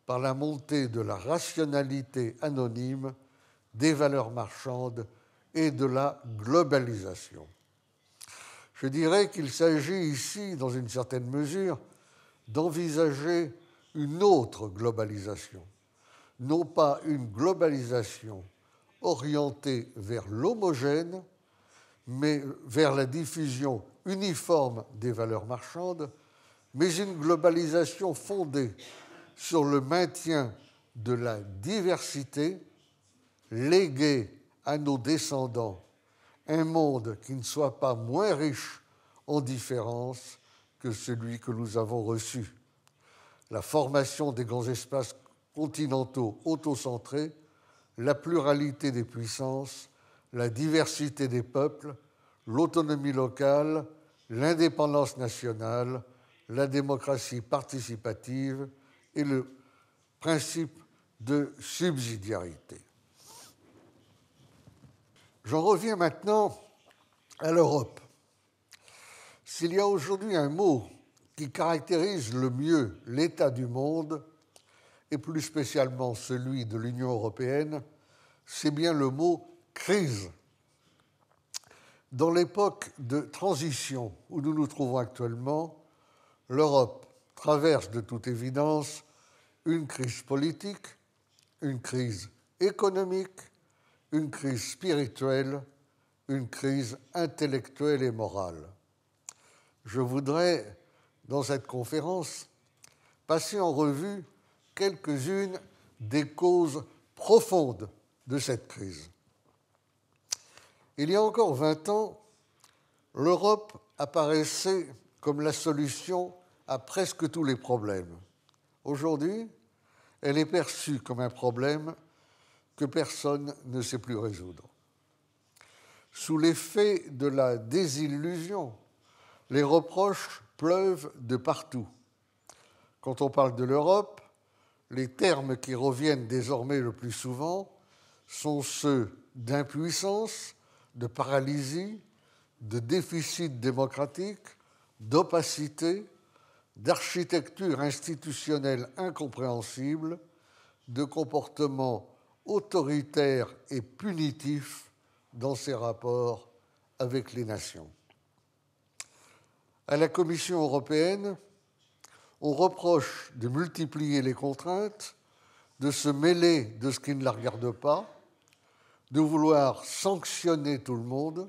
par la montée de la rationalité anonyme, des valeurs marchandes et de la globalisation. Je dirais qu'il s'agit ici, dans une certaine mesure, d'envisager une autre globalisation, non pas une globalisation orientée vers l'homogène, mais vers la diffusion uniforme des valeurs marchandes, mais une globalisation fondée sur le maintien de la diversité, léguée à nos descendants un monde qui ne soit pas moins riche en différences que celui que nous avons reçu. La formation des grands espaces continentaux autocentrés, la pluralité des puissances, la diversité des peuples, l'autonomie locale, l'indépendance nationale, la démocratie participative et le principe de subsidiarité. J'en reviens maintenant à l'Europe. S'il y a aujourd'hui un mot qui caractérise le mieux l'état du monde, et plus spécialement celui de l'Union européenne, c'est bien le mot crise. Dans l'époque de transition où nous nous trouvons actuellement, l'Europe traverse de toute évidence une crise politique, une crise économique, une crise spirituelle, une crise intellectuelle et morale. Je voudrais, dans cette conférence, passer en revue quelques-unes des causes profondes de cette crise. Il y a encore 20 ans, l'Europe apparaissait comme la solution à presque tous les problèmes. Aujourd'hui, elle est perçue comme un problème que personne ne sait plus résoudre. Sous l'effet de la désillusion, les reproches pleuvent de partout. Quand on parle de l'Europe, les termes qui reviennent désormais le plus souvent sont ceux d'impuissance, de paralysie, de déficit démocratique, d'opacité, d'architecture institutionnelle incompréhensible, de comportement autoritaire et punitif dans ses rapports avec les nations. À la Commission européenne, on reproche de multiplier les contraintes, de se mêler de ce qui ne la regarde pas, de vouloir sanctionner tout le monde,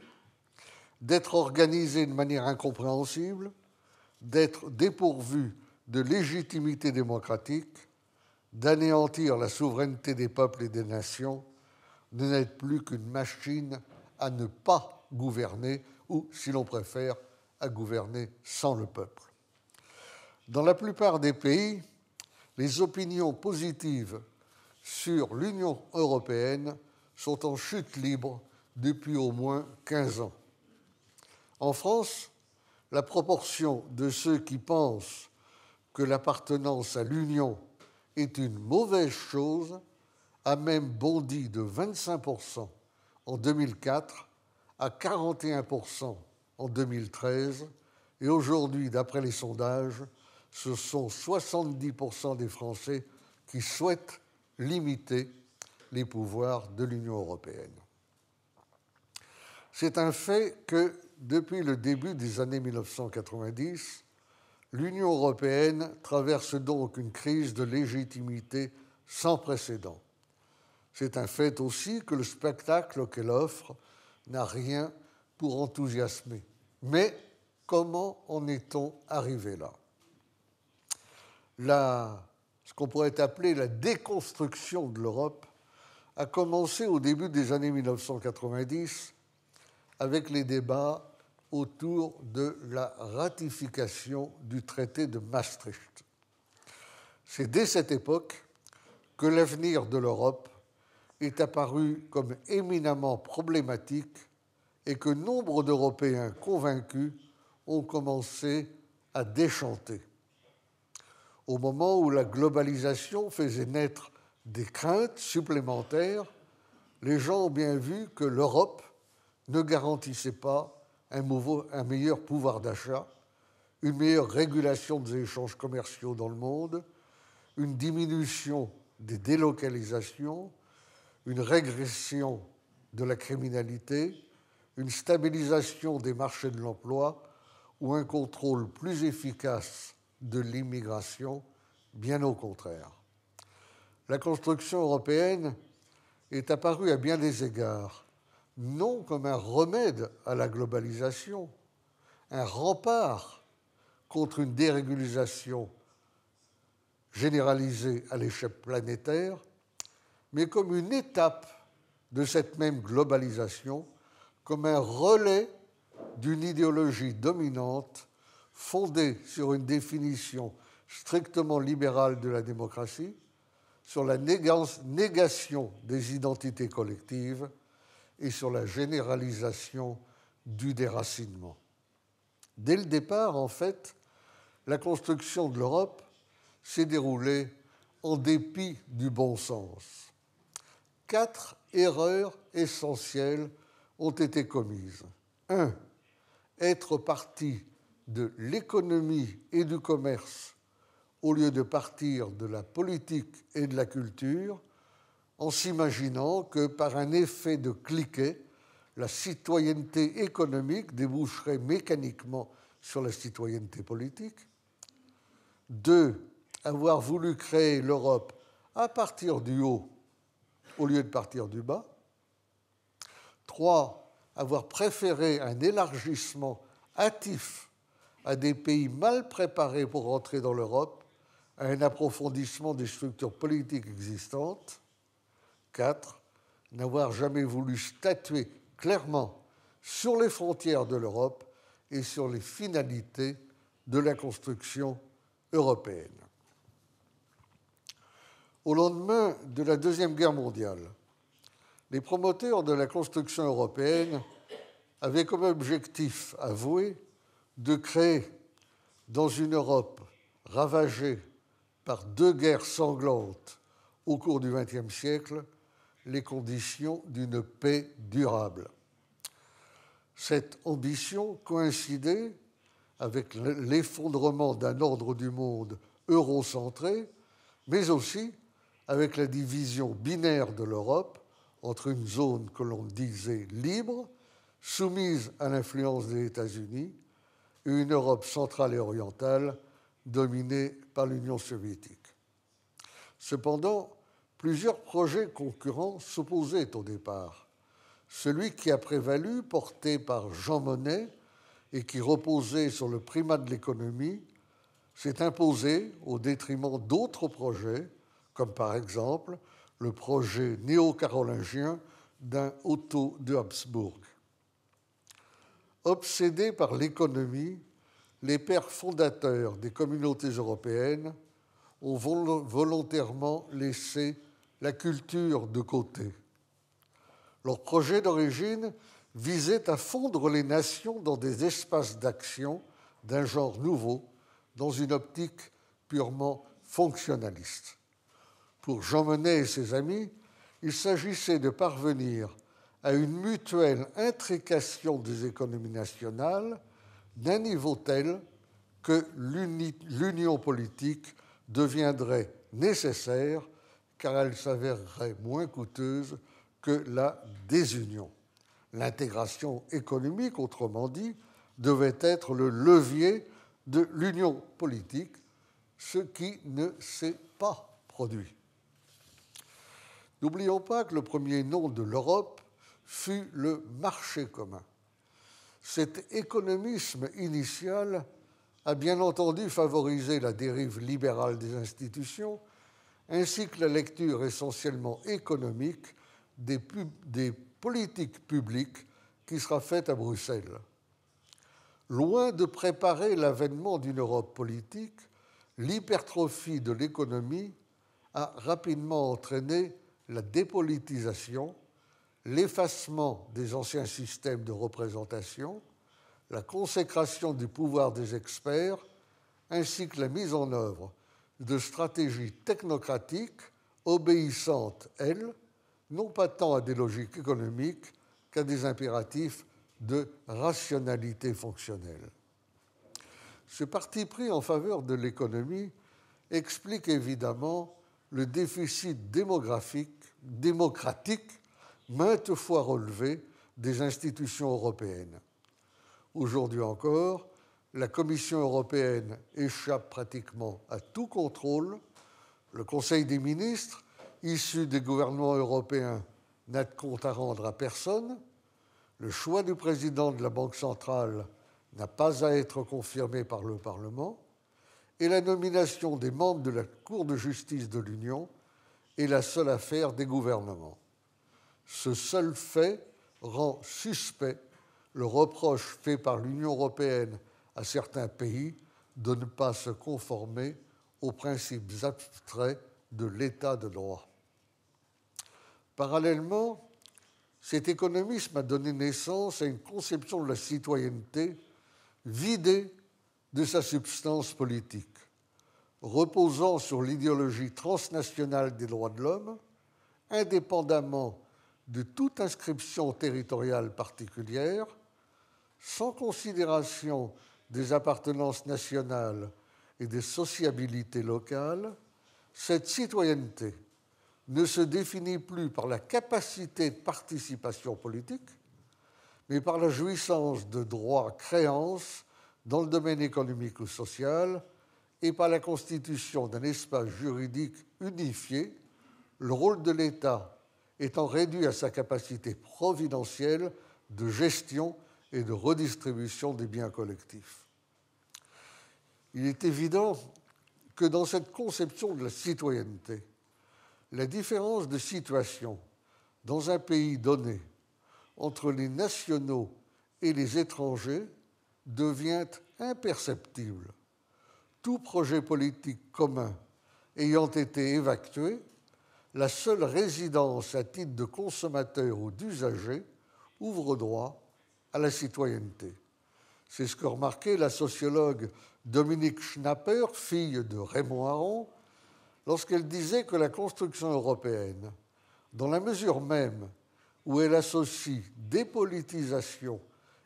d'être organisée de manière incompréhensible, d'être dépourvue de légitimité démocratique, d'anéantir la souveraineté des peuples et des nations, de n'être plus qu'une machine à ne pas gouverner ou, si l'on préfère, à gouverner sans le peuple. Dans la plupart des pays, les opinions positives sur l'Union européenne sont en chute libre depuis au moins 15 ans. En France, la proportion de ceux qui pensent que l'appartenance à l'Union est une mauvaise chose a même bondi de 25% en 2004 à 41% en 2013, et aujourd'hui, d'après les sondages, ce sont 70% des Français qui souhaitent limiter les pouvoirs de l'Union européenne. C'est un fait que, depuis le début des années 1990, l'Union européenne traverse donc une crise de légitimité sans précédent. C'est un fait aussi que le spectacle qu'elle offre n'a rien pour enthousiasmer. Mais comment en est-on arrivé là ? Ce qu'on pourrait appeler la déconstruction de l'Europe a commencé au début des années 1990 avec les débats autour de la ratification du traité de Maastricht. C'est dès cette époque que l'avenir de l'Europe est apparu comme éminemment problématique et que nombre d'Européens convaincus ont commencé à déchanter. Au moment où la globalisation faisait naître des craintes supplémentaires, les gens ont bien vu que l'Europe ne garantissait pas un meilleur pouvoir d'achat, une meilleure régulation des échanges commerciaux dans le monde, une diminution des délocalisations, une régression de la criminalité, une stabilisation des marchés de l'emploi ou un contrôle plus efficace de l'immigration, bien au contraire. La construction européenne est apparue à bien des égards non comme un remède à la globalisation, un rempart contre une dérégulation généralisée à l'échelle planétaire, mais comme une étape de cette même globalisation, comme un relais d'une idéologie dominante fondée sur une définition strictement libérale de la démocratie, sur la négation des identités collectives et sur la généralisation du déracinement. Dès le départ, en fait, la construction de l'Europe s'est déroulée en dépit du bon sens. 4 erreurs essentielles ont été commises. 1. Être parti de l'économie et du commerce au lieu de partir de la politique et de la culture, en s'imaginant que par un effet de cliquet, la citoyenneté économique déboucherait mécaniquement sur la citoyenneté politique. 2. avoir voulu créer l'Europe à partir du haut au lieu de partir du bas. 3. Avoir préféré un élargissement hâtif à des pays mal préparés pour entrer dans l'Europe, à un approfondissement des structures politiques existantes. 4. N'avoir jamais voulu statuer clairement sur les frontières de l'Europe et sur les finalités de la construction européenne. Au lendemain de la Deuxième Guerre mondiale, les promoteurs de la construction européenne avaient comme objectif avoué de créer dans une Europe ravagée par 2 guerres sanglantes au cours du XXe siècle les conditions d'une paix durable. Cette ambition coïncidait avec l'effondrement d'un ordre du monde eurocentré, mais aussi avec la division binaire de l'Europe entre une zone que l'on disait libre, soumise à l'influence des États-Unis, et une Europe centrale et orientale dominée par l'Union soviétique. Cependant, plusieurs projets concurrents s'opposaient au départ. Celui qui a prévalu, porté par Jean Monnet et qui reposait sur le primat de l'économie, s'est imposé au détriment d'autres projets, comme par exemple le projet néo-carolingien d'un Otto de Habsbourg. Obsédés par l'économie, les pères fondateurs des communautés européennes ont volontairement laissé la culture de côté. Leur projet d'origine visait à fondre les nations dans des espaces d'action d'un genre nouveau, dans une optique purement fonctionnaliste. Pour Jean Monnet et ses amis, il s'agissait de parvenir à une mutuelle intrication des économies nationales d'un niveau tel que l'union politique deviendrait nécessaire car elle s'avérerait moins coûteuse que la désunion. L'intégration économique, autrement dit, devait être le levier de l'union politique, ce qui ne s'est pas produit. N'oublions pas que le premier nom de l'Europe fut le marché commun. Cet économisme initial a bien entendu favorisé la dérive libérale des institutions, ainsi que la lecture essentiellement économique des politiques publiques qui sera faite à Bruxelles. Loin de préparer l'avènement d'une Europe politique, l'hypertrophie de l'économie a rapidement entraîné la dépolitisation, l'effacement des anciens systèmes de représentation, la consécration du pouvoir des experts, ainsi que la mise en œuvre de stratégies technocratiques obéissantes, elles, non pas tant à des logiques économiques qu'à des impératifs de rationalité fonctionnelle. Ce parti pris en faveur de l'économie explique évidemment le déficit démocratique maintes fois relevé des institutions européennes. Aujourd'hui encore, la Commission européenne échappe pratiquement à tout contrôle. Le Conseil des ministres, issu des gouvernements européens, n'a de compte à rendre à personne. Le choix du président de la Banque centrale n'a pas à être confirmé par le Parlement. Et la nomination des membres de la Cour de justice de l'Union est la seule affaire des gouvernements. Ce seul fait rend suspect le reproche fait par l'Union européenne à certains pays de ne pas se conformer aux principes abstraits de l'état de droit. Parallèlement, cet économisme a donné naissance à une conception de la citoyenneté vidée de sa substance politique, reposant sur l'idéologie transnationale des droits de l'homme, indépendamment de toute inscription territoriale particulière, sans considération des appartenances nationales et des sociabilités locales. Cette citoyenneté ne se définit plus par la capacité de participation politique, mais par la jouissance de droits créances dans le domaine économique ou social et par la constitution d'un espace juridique unifié, le rôle de l'État étant réduit à sa capacité providentielle de gestion et de redistribution des biens collectifs. Il est évident que dans cette conception de la citoyenneté, la différence de situation dans un pays donné entre les nationaux et les étrangers devient imperceptible. Tout projet politique commun ayant été évacué, la seule résidence à titre de consommateur ou d'usager ouvre droit à la citoyenneté. C'est ce que remarquait la sociologue Dominique Schnapper, fille de Raymond Aron, lorsqu'elle disait que la construction européenne, dans la mesure même où elle associe dépolitisation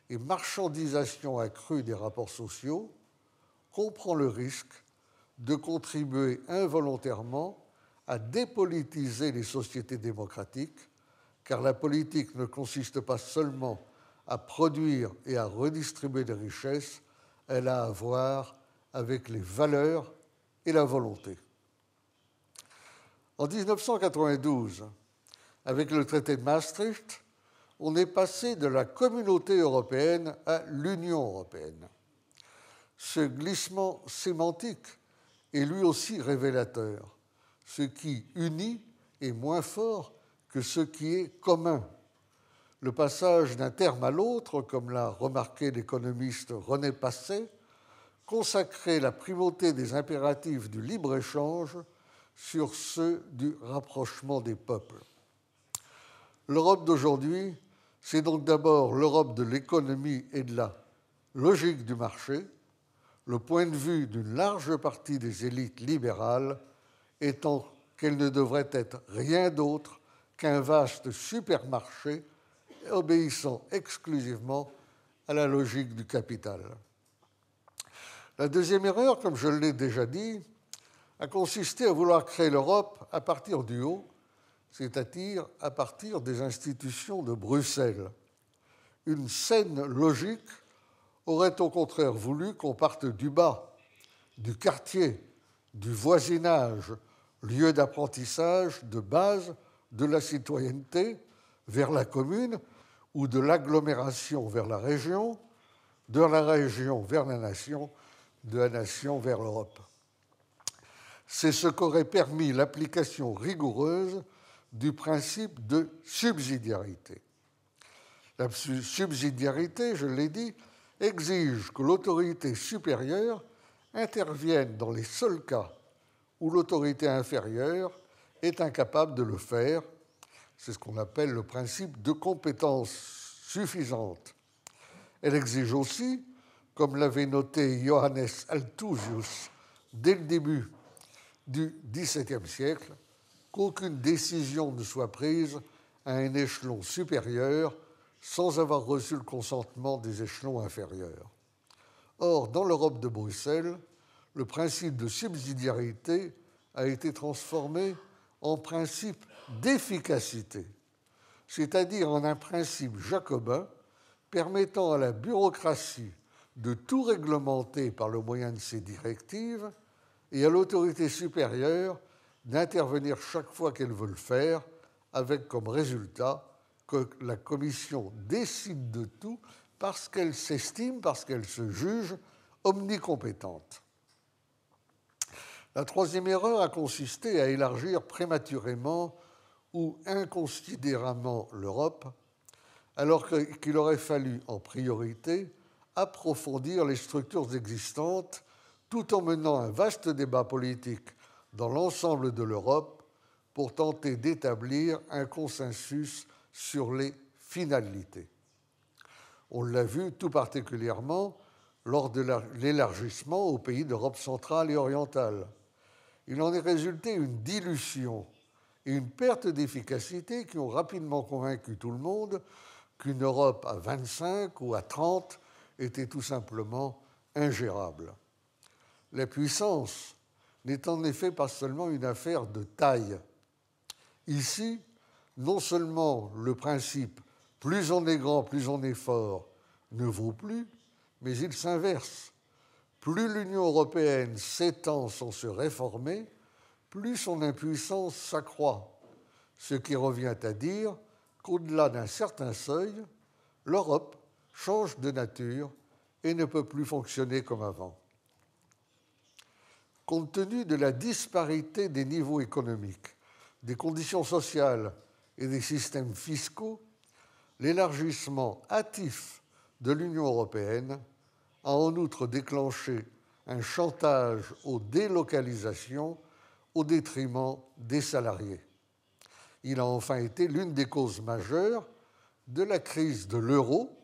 et marchandisation accrue des rapports sociaux, comprend le risque de contribuer involontairement à dépolitiser les sociétés démocratiques, car la politique ne consiste pas seulement à produire et à redistribuer des richesses, elle a à voir avec les valeurs et la volonté. En 1992, avec le traité de Maastricht, on est passé de la communauté européenne à l'Union européenne. Ce glissement sémantique est lui aussi révélateur. Ce qui unit est moins fort que ce qui est commun. Le passage d'un terme à l'autre, comme l'a remarqué l'économiste René Passet, consacrait la primauté des impératifs du libre-échange sur ceux du rapprochement des peuples. L'Europe d'aujourd'hui, c'est donc d'abord l'Europe de l'économie et de la logique du marché, le point de vue d'une large partie des élites libérales étant qu'elle ne devrait être rien d'autre qu'un vaste supermarché obéissant exclusivement à la logique du capital. La deuxième erreur, comme je l'ai déjà dit, a consisté à vouloir créer l'Europe à partir du haut, c'est-à-dire à partir des institutions de Bruxelles. Une saine logique aurait au contraire voulu qu'on parte du bas, du quartier, du voisinage, lieu d'apprentissage de base de la citoyenneté, vers la commune, ou de l'agglomération vers la région, de la région vers la nation, de la nation vers l'Europe. C'est ce qu'aurait permis l'application rigoureuse du principe de subsidiarité. La subsidiarité, je l'ai dit, exige que l'autorité supérieure intervienne dans les seuls cas où l'autorité inférieure est incapable de le faire. C'est ce qu'on appelle le principe de compétence suffisante. Elle exige aussi, comme l'avait noté Johannes Althusius dès le début du XVIIe siècle, qu'aucune décision ne soit prise à un échelon supérieur sans avoir reçu le consentement des échelons inférieurs. Or, dans l'Europe de Bruxelles, le principe de subsidiarité a été transformé en principe d'efficacité, c'est-à-dire en un principe jacobin permettant à la bureaucratie de tout réglementer par le moyen de ses directives et à l'autorité supérieure d'intervenir chaque fois qu'elle veut le faire, avec comme résultat que la Commission décide de tout parce qu'elle s'estime, parce qu'elle se juge omnicompétente. La troisième erreur a consisté à élargir prématurément ou inconsidérément l'Europe, alors qu'il aurait fallu en priorité approfondir les structures existantes tout en menant un vaste débat politique dans l'ensemble de l'Europe pour tenter d'établir un consensus sur les finalités. On l'a vu tout particulièrement lors de l'élargissement aux pays d'Europe centrale et orientale. Il en est résulté une dilution et une perte d'efficacité qui ont rapidement convaincu tout le monde qu'une Europe à 25 ou à 30 était tout simplement ingérable. La puissance n'est en effet pas seulement une affaire de taille. Ici, non seulement le principe « plus on est grand, plus on est fort » ne vaut plus, mais il s'inverse. plus l'Union européenne s'étend sans se réformer, plus son impuissance s'accroît, ce qui revient à dire qu'au-delà d'un certain seuil, l'Europe change de nature et ne peut plus fonctionner comme avant. Compte tenu de la disparité des niveaux économiques, des conditions sociales et des systèmes fiscaux, l'élargissement hâtif de l'Union européenne a en outre déclenché un chantage aux délocalisations au détriment des salariés. Il a enfin été l'une des causes majeures de la crise de l'euro,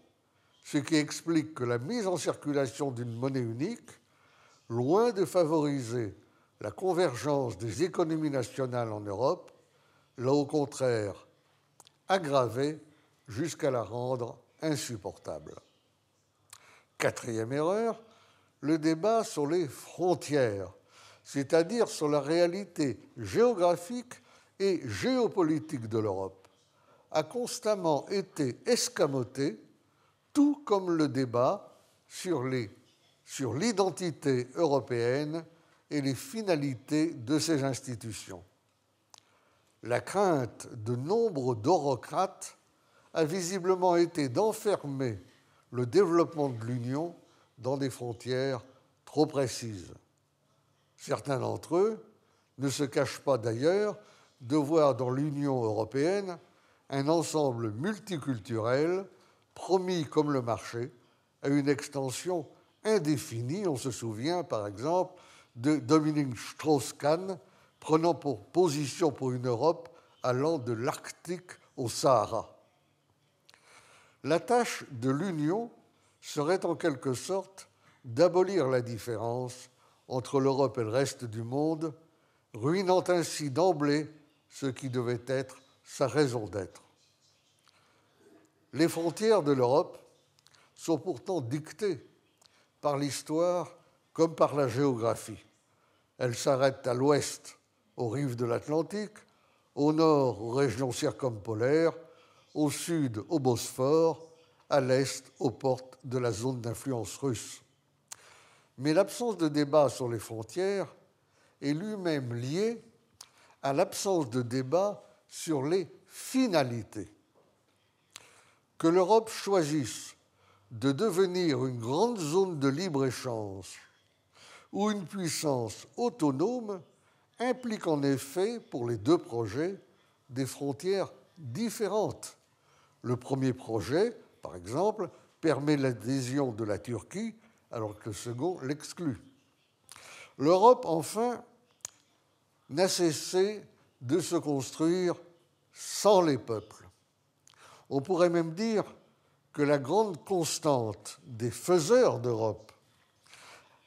ce qui explique que la mise en circulation d'une monnaie unique, loin de favoriser la convergence des économies nationales en Europe, l'a au contraire aggravée jusqu'à la rendre insupportable. Quatrième erreur, le débat sur les frontières, c'est-à-dire sur la réalité géographique et géopolitique de l'Europe, a constamment été escamoté, tout comme le débat sur l'identité européenne et les finalités de ces institutions. La crainte de nombre d'eurocrates a visiblement été d'enfermer le développement de l'Union dans des frontières trop précises. Certains d'entre eux ne se cachent pas d'ailleurs de voir dans l'Union européenne un ensemble multiculturel promis comme le marché à une extension indéfinie. On se souvient par exemple de Dominique Strauss-Kahn prenant position pour une Europe allant de l'Arctique au Sahara. La tâche de l'Union serait en quelque sorte d'abolir la différence entre l'Europe et le reste du monde, ruinant ainsi d'emblée ce qui devait être sa raison d'être. Les frontières de l'Europe sont pourtant dictées par l'histoire comme par la géographie. Elles s'arrêtent à l'ouest, aux rives de l'Atlantique, au nord, aux régions circumpolaires, au sud, au Bosphore, à l'est, aux portes de la zone d'influence russe. Mais l'absence de débat sur les frontières est lui-même liée à l'absence de débat sur les finalités. Que l'Europe choisisse de devenir une grande zone de libre-échange ou une puissance autonome implique en effet, pour les deux projets, des frontières différentes. Le premier projet, par exemple, permet l'adhésion de la Turquie, alors que le second l'exclut. L'Europe, enfin, n'a cessé de se construire sans les peuples. On pourrait même dire que la grande constante des faiseurs d'Europe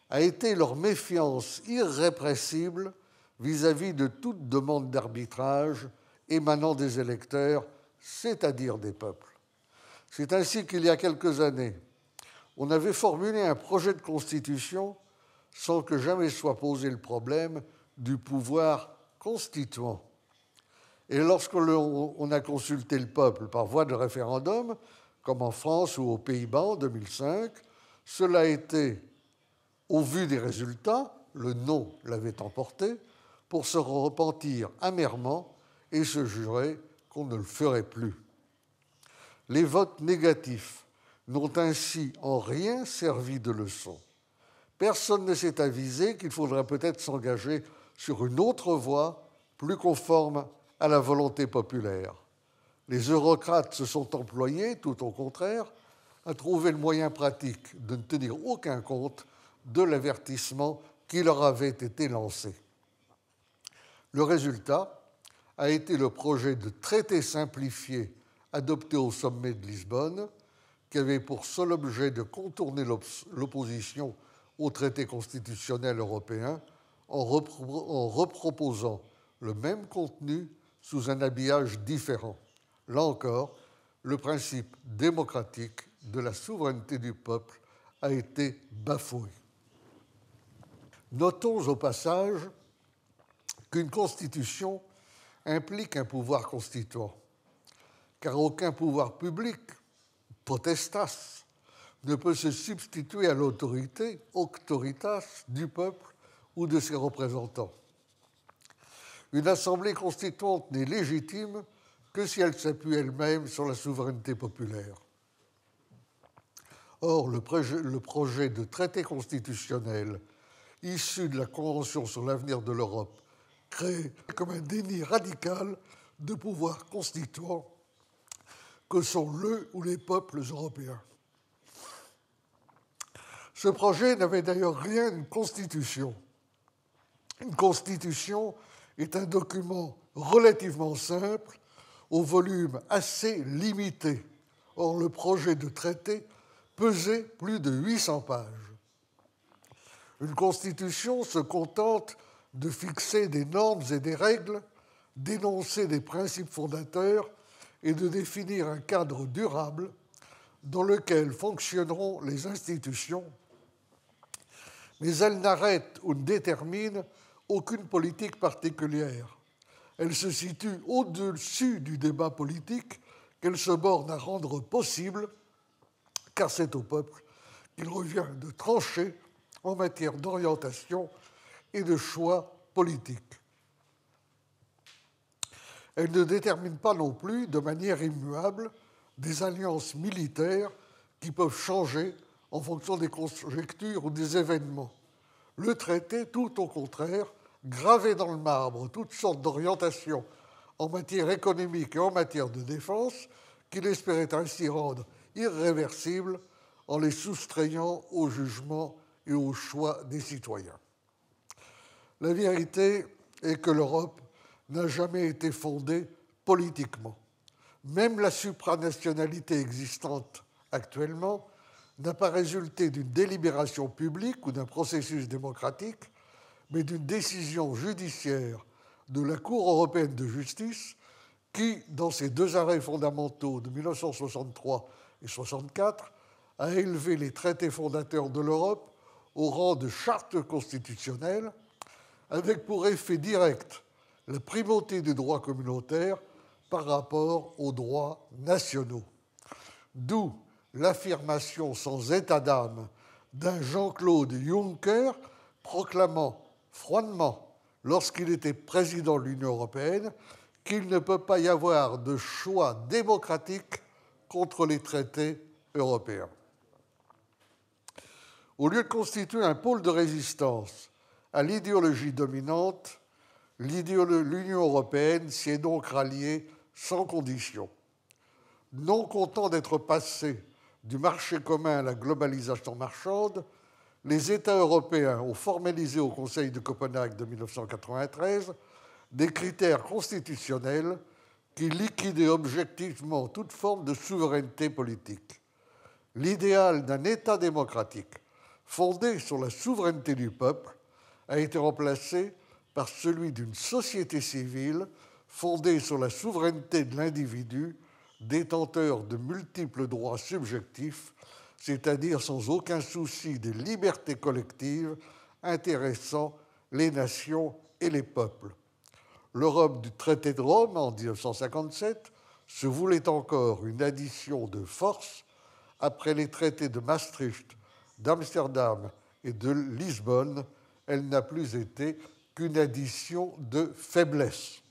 a été leur méfiance irrépressible vis-à-vis de toute demande d'arbitrage émanant des électeurs, c'est-à-dire des peuples. C'est ainsi qu'il y a quelques années, on avait formulé un projet de constitution sans que jamais soit posé le problème du pouvoir constituant. Et lorsqu'on a consulté le peuple par voie de référendum, comme en France ou aux Pays-Bas en 2005, cela a été, au vu des résultats, le non l'avait emporté, pour se repentir amèrement et se jurer qu'on ne le ferait plus. Les votes négatifs n'ont ainsi en rien servi de leçon. Personne ne s'est avisé qu'il faudrait peut-être s'engager sur une autre voie plus conforme à la volonté populaire. Les eurocrates se sont employés, tout au contraire, à trouver le moyen pratique de ne tenir aucun compte de l'avertissement qui leur avait été lancé. Le résultat a été le projet de traité simplifié adopté au sommet de Lisbonne, qui avait pour seul objet de contourner l'opposition au traité constitutionnel européen en reproposant le même contenu sous un habillage différent. Là encore, le principe démocratique de la souveraineté du peuple a été bafoué. Notons au passage qu'une constitution implique un pouvoir constituant, car aucun pouvoir public, potestas, ne peut se substituer à l'autorité, auctoritas, du peuple ou de ses représentants. Une assemblée constituante n'est légitime que si elle s'appuie elle-même sur la souveraineté populaire. Or, le projet de traité constitutionnel issu de la Convention sur l'avenir de l'Europe crée comme un déni radical de pouvoir constituant que sont le ou les peuples européens. Ce projet n'avait d'ailleurs rien d'une constitution. Une constitution est un document relativement simple, au volume assez limité. Or, le projet de traité pesait plus de 800 pages. Une constitution se contente de fixer des normes et des règles, d'énoncer des principes fondateurs et de définir un cadre durable dans lequel fonctionneront les institutions, mais elle n'arrête ou ne détermine aucune politique particulière. Elle se situe au-dessus du débat politique qu'elle se borne à rendre possible, car c'est au peuple qu'il revient de trancher en matière d'orientation et de choix politiques. Elle ne détermine pas non plus de manière immuable des alliances militaires qui peuvent changer en fonction des conjectures ou des événements. Le traité, tout au contraire, gravait dans le marbre toutes sortes d'orientations en matière économique et en matière de défense qu'il espérait ainsi rendre irréversibles en les soustrayant au jugement et au choix des citoyens. La vérité est que l'Europe n'a jamais été fondée politiquement. Même la supranationalité existante actuellement n'a pas résulté d'une délibération publique ou d'un processus démocratique, mais d'une décision judiciaire de la Cour européenne de justice qui, dans ses deux arrêts fondamentaux de 1963 et 1964, a élevé les traités fondateurs de l'Europe au rang de charte constitutionnelle, avec pour effet direct la primauté des droits communautaires par rapport aux droits nationaux. D'où l'affirmation sans état d'âme d'un Jean-Claude Juncker proclamant froidement, lorsqu'il était président de l'Union européenne, qu'il ne peut pas y avoir de choix démocratique contre les traités européens. Au lieu de constituer un pôle de résistance à l'idéologie dominante, l'Union européenne s'y est donc ralliée sans condition. Non content d'être passé du marché commun à la globalisation marchande, les États européens ont formalisé au Conseil de Copenhague de 1993 des critères constitutionnels qui liquidaient objectivement toute forme de souveraineté politique. L'idéal d'un État démocratique fondé sur la souveraineté du peuple a été remplacé par celui d'une société civile fondée sur la souveraineté de l'individu, détenteur de multiples droits subjectifs, c'est-à-dire sans aucun souci des libertés collectives intéressant les nations et les peuples. L'Europe du traité de Rome en 1957 se voulait encore une addition de force après les traités de Maastricht, d'Amsterdam et de Lisbonne. Elle n'a plus été qu'une addition de faiblesse.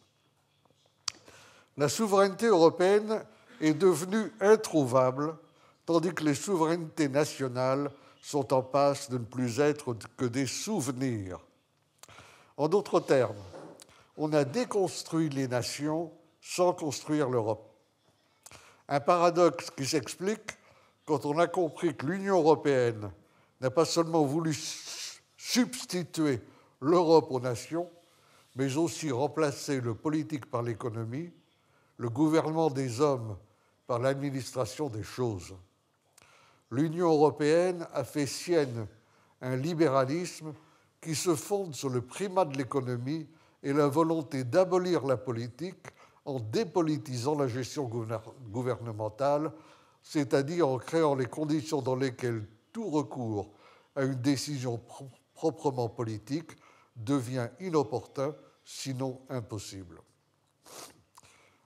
La souveraineté européenne est devenue introuvable, tandis que les souverainetés nationales sont en passe de ne plus être que des souvenirs. En d'autres termes, on a déconstruit les nations sans construire l'Europe. Un paradoxe qui s'explique quand on a compris que l'Union européenne n'a pas seulement voulu substituer l'Europe aux nations, mais aussi remplacer le politique par l'économie, le gouvernement des hommes par l'administration des choses. L'Union européenne a fait sienne un libéralisme qui se fonde sur le primat de l'économie et la volonté d'abolir la politique en dépolitisant la gestion gouvernementale, c'est-à-dire en créant les conditions dans lesquelles tout recours à une décision proprement politique devient inopportun, sinon impossible.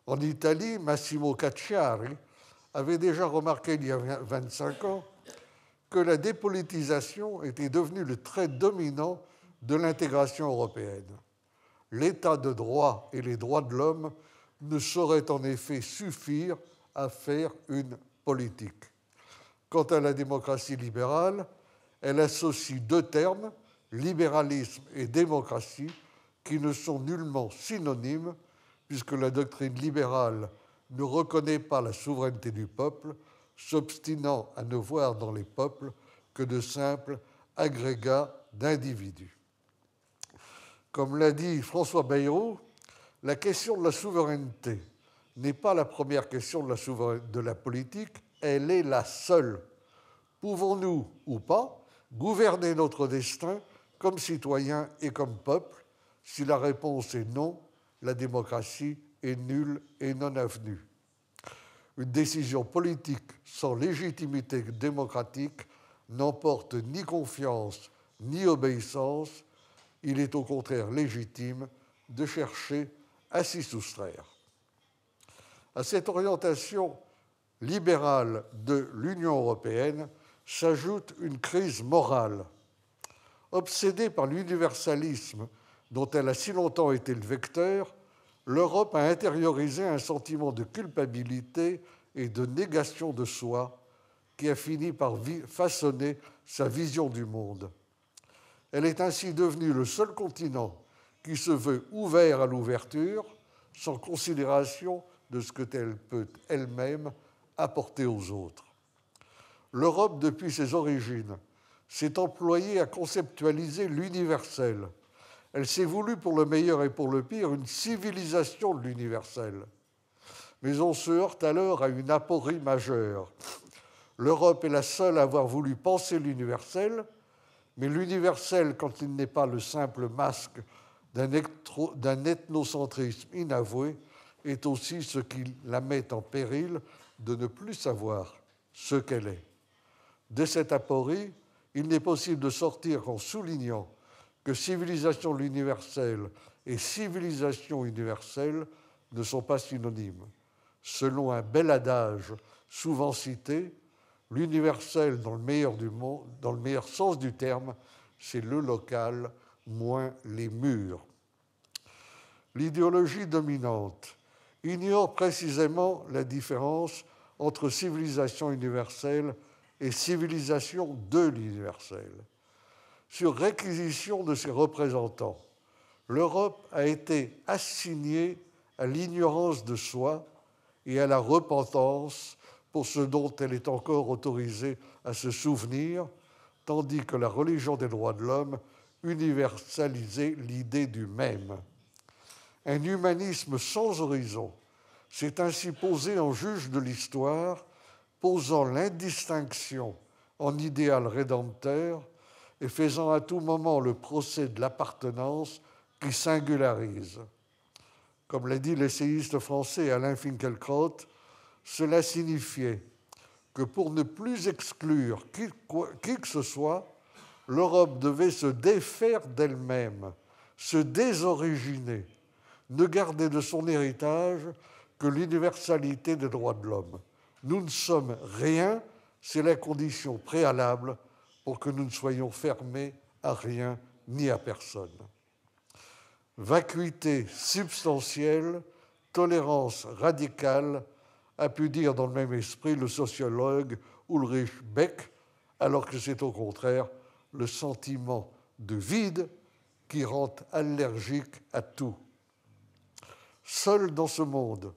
En Italie, Massimo Cacciari avait déjà remarqué il y a 25 ans que la dépolitisation était devenue le trait dominant de l'intégration européenne. L'état de droit et les droits de l'homme ne sauraient en effet suffire à faire une politique. Quant à la démocratie libérale, elle associe deux termes, libéralisme et démocratie, qui ne sont nullement synonymes, puisque la doctrine libérale ne reconnaît pas la souveraineté du peuple, s'obstinant à ne voir dans les peuples que de simples agrégats d'individus. Comme l'a dit François Bayrou, la question de la souveraineté n'est pas la première question de la politique, elle est la seule. Pouvons-nous ou pas gouverner notre destin comme citoyens et comme peuple? Si la réponse est non, la démocratie est nulle et non avenue. Une décision politique sans légitimité démocratique n'emporte ni confiance ni obéissance. Il est au contraire légitime de chercher à s'y soustraire. À cette orientation libérale de l'Union européenne s'ajoute une crise morale. Obsédée par l'universalisme dont elle a si longtemps été le vecteur, l'Europe a intériorisé un sentiment de culpabilité et de négation de soi qui a fini par façonner sa vision du monde. Elle est ainsi devenue le seul continent qui se veut ouvert à l'ouverture, sans considération de ce qu'elle peut elle-même apporter aux autres. L'Europe, depuis ses origines, s'est employée à conceptualiser l'universel. Elle s'est voulue, pour le meilleur et pour le pire, une civilisation de l'universel. Mais on se heurte alors à une aporie majeure. L'Europe est la seule à avoir voulu penser l'universel, mais l'universel, quand il n'est pas le simple masque d'un ethnocentrisme inavoué, est aussi ce qui la met en péril de ne plus savoir ce qu'elle est. De cette aporie, il n'est possible de sortir qu'en soulignant que civilisation universelle et civilisation universelle ne sont pas synonymes. Selon un bel adage souvent cité, l'universel, dans le meilleur sens du terme, c'est le local, moins les murs. L'idéologie dominante ignore précisément la différence entre civilisation universelle et civilisation de l'universel. Sur réquisition de ses représentants, l'Europe a été assignée à l'ignorance de soi et à la repentance pour ce dont elle est encore autorisée à se souvenir, tandis que la religion des droits de l'homme universalisait l'idée du même. Un humanisme sans horizon s'est ainsi posé en juge de l'histoire, posant l'indistinction en idéal rédempteur et faisant à tout moment le procès de l'appartenance qui singularise. Comme l'a dit l'essayiste français Alain Finkielkraut, cela signifiait que pour ne plus exclure qui que ce soit, l'Europe devait se défaire d'elle-même, se désoriginer, ne garder de son héritage que l'universalité des droits de l'homme. Nous ne sommes rien, c'est la condition préalable pour que nous ne soyons fermés à rien ni à personne. Vacuité substantielle, tolérance radicale, a pu dire dans le même esprit le sociologue Ulrich Beck, alors que c'est au contraire le sentiment de vide qui rend allergique à tout. Seuls dans ce monde,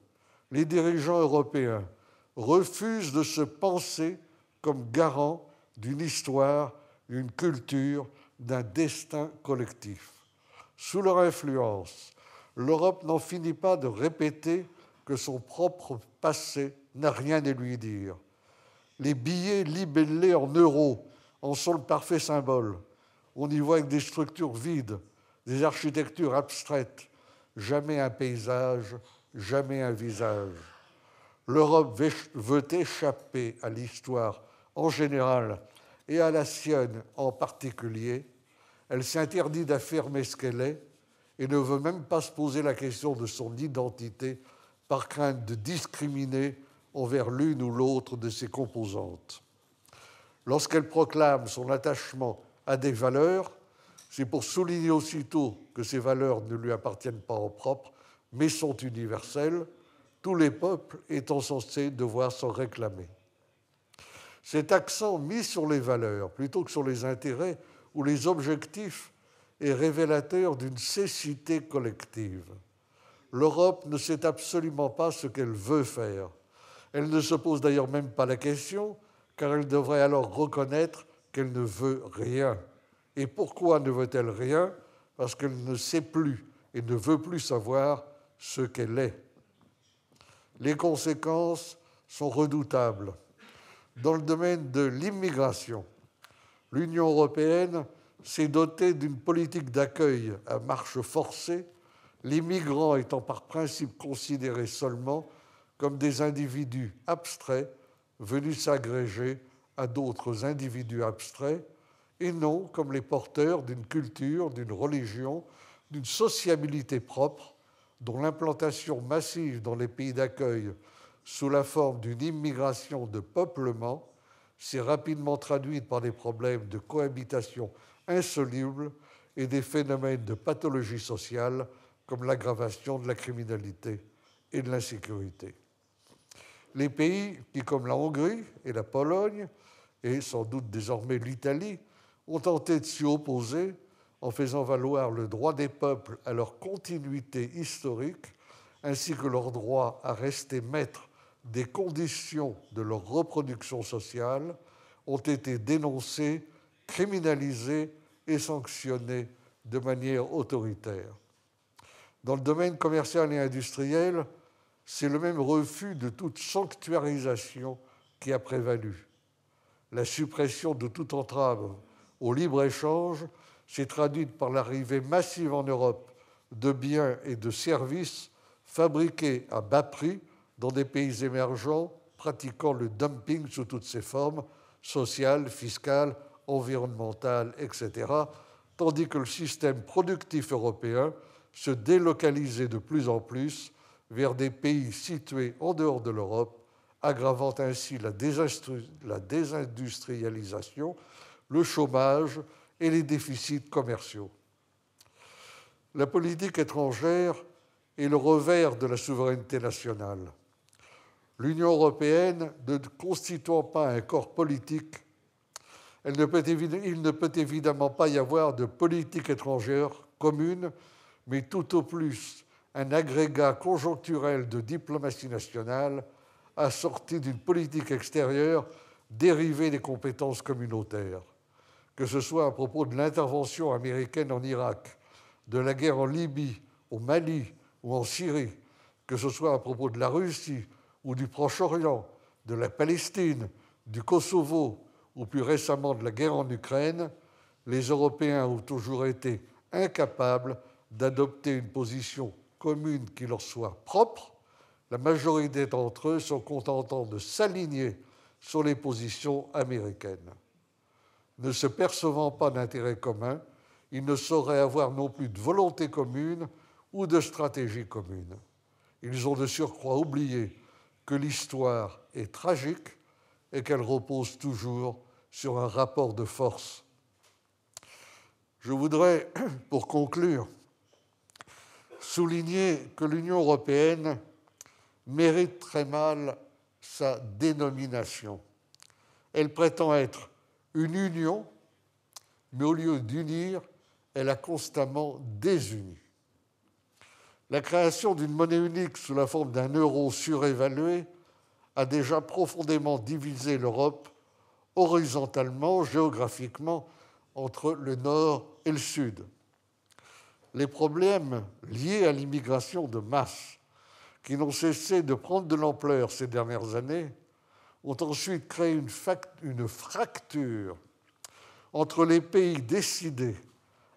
les dirigeants européens refusent de se penser comme garants d'une histoire, d'une culture, d'un destin collectif. Sous leur influence, l'Europe n'en finit pas de répéter que son propre passé n'a rien à lui dire. Les billets libellés en euros en sont le parfait symbole. On y voit avec des structures vides, des architectures abstraites, jamais un paysage, jamais un visage. L'Europe veut échapper à l'histoire en général et à la sienne en particulier. Elle s'interdit d'affirmer ce qu'elle est et ne veut même pas se poser la question de son identité par crainte de discriminer envers l'une ou l'autre de ses composantes. Lorsqu'elle proclame son attachement à des valeurs, c'est pour souligner aussitôt que ces valeurs ne lui appartiennent pas en propre, mais sont universelles, tous les peuples étant censés devoir s'en réclamer. Cet accent mis sur les valeurs plutôt que sur les intérêts ou les objectifs est révélateur d'une cécité collective. L'Europe ne sait absolument pas ce qu'elle veut faire. Elle ne se pose d'ailleurs même pas la question, car elle devrait alors reconnaître qu'elle ne veut rien. Et pourquoi ne veut-elle rien? Parce qu'elle ne sait plus et ne veut plus savoir ce qu'elle est. Les conséquences sont redoutables. Dans le domaine de l'immigration, l'Union européenne s'est dotée d'une politique d'accueil à marche forcée, les migrants étant par principe considérés seulement comme des individus abstraits venus s'agréger à d'autres individus abstraits, et non comme les porteurs d'une culture, d'une religion, d'une sociabilité propre, dont l'implantation massive dans les pays d'accueil sous la forme d'une immigration de peuplement s'est rapidement traduite par des problèmes de cohabitation insolubles et des phénomènes de pathologie sociale comme l'aggravation de la criminalité et de l'insécurité. Les pays qui, comme la Hongrie et la Pologne, et sans doute désormais l'Italie, ont tenté de s'y opposer en faisant valoir le droit des peuples à leur continuité historique, ainsi que leur droit à rester maîtres des conditions de leur reproduction sociale, ont été dénoncés, criminalisés et sanctionnés de manière autoritaire. Dans le domaine commercial et industriel, c'est le même refus de toute sanctuarisation qui a prévalu. La suppression de toute entrave au libre-échange s'est traduite par l'arrivée massive en Europe de biens et de services fabriqués à bas prix dans des pays émergents pratiquant le dumping sous toutes ses formes, sociales, fiscales, environnementales, etc., tandis que le système productif européen se délocalisait de plus en plus vers des pays situés en dehors de l'Europe, aggravant ainsi la désindustrialisation, le chômage et les déficits commerciaux. La politique étrangère est le revers de la souveraineté nationale. L'Union européenne ne constituant pas un corps politique, il ne peut évidemment pas y avoir de politique étrangère commune, mais tout au plus un agrégat conjoncturel de diplomatie nationale assorti d'une politique extérieure dérivée des compétences communautaires. Que ce soit à propos de l'intervention américaine en Irak, de la guerre en Libye, au Mali ou en Syrie, que ce soit à propos de la Russie ou du Proche-Orient, de la Palestine, du Kosovo ou plus récemment de la guerre en Ukraine, les Européens ont toujours été incapables d'adopter une position commune qui leur soit propre. La majorité d'entre eux sont contents de s'aligner sur les positions américaines. Ne se percevant pas d'intérêt commun, ils ne sauraient avoir non plus de volonté commune ou de stratégie commune. Ils ont de surcroît oublié que l'histoire est tragique et qu'elle repose toujours sur un rapport de force. Je voudrais, pour conclure, souligner que l'Union européenne mérite très mal sa dénomination. Elle prétend être une union, mais au lieu d'unir, elle a constamment désuni. La création d'une monnaie unique sous la forme d'un euro surévalué a déjà profondément divisé l'Europe horizontalement, géographiquement, entre le nord et le sud. Les problèmes liés à l'immigration de masse, qui n'ont cessé de prendre de l'ampleur ces dernières années, ont ensuite créé une fracture entre les pays décidés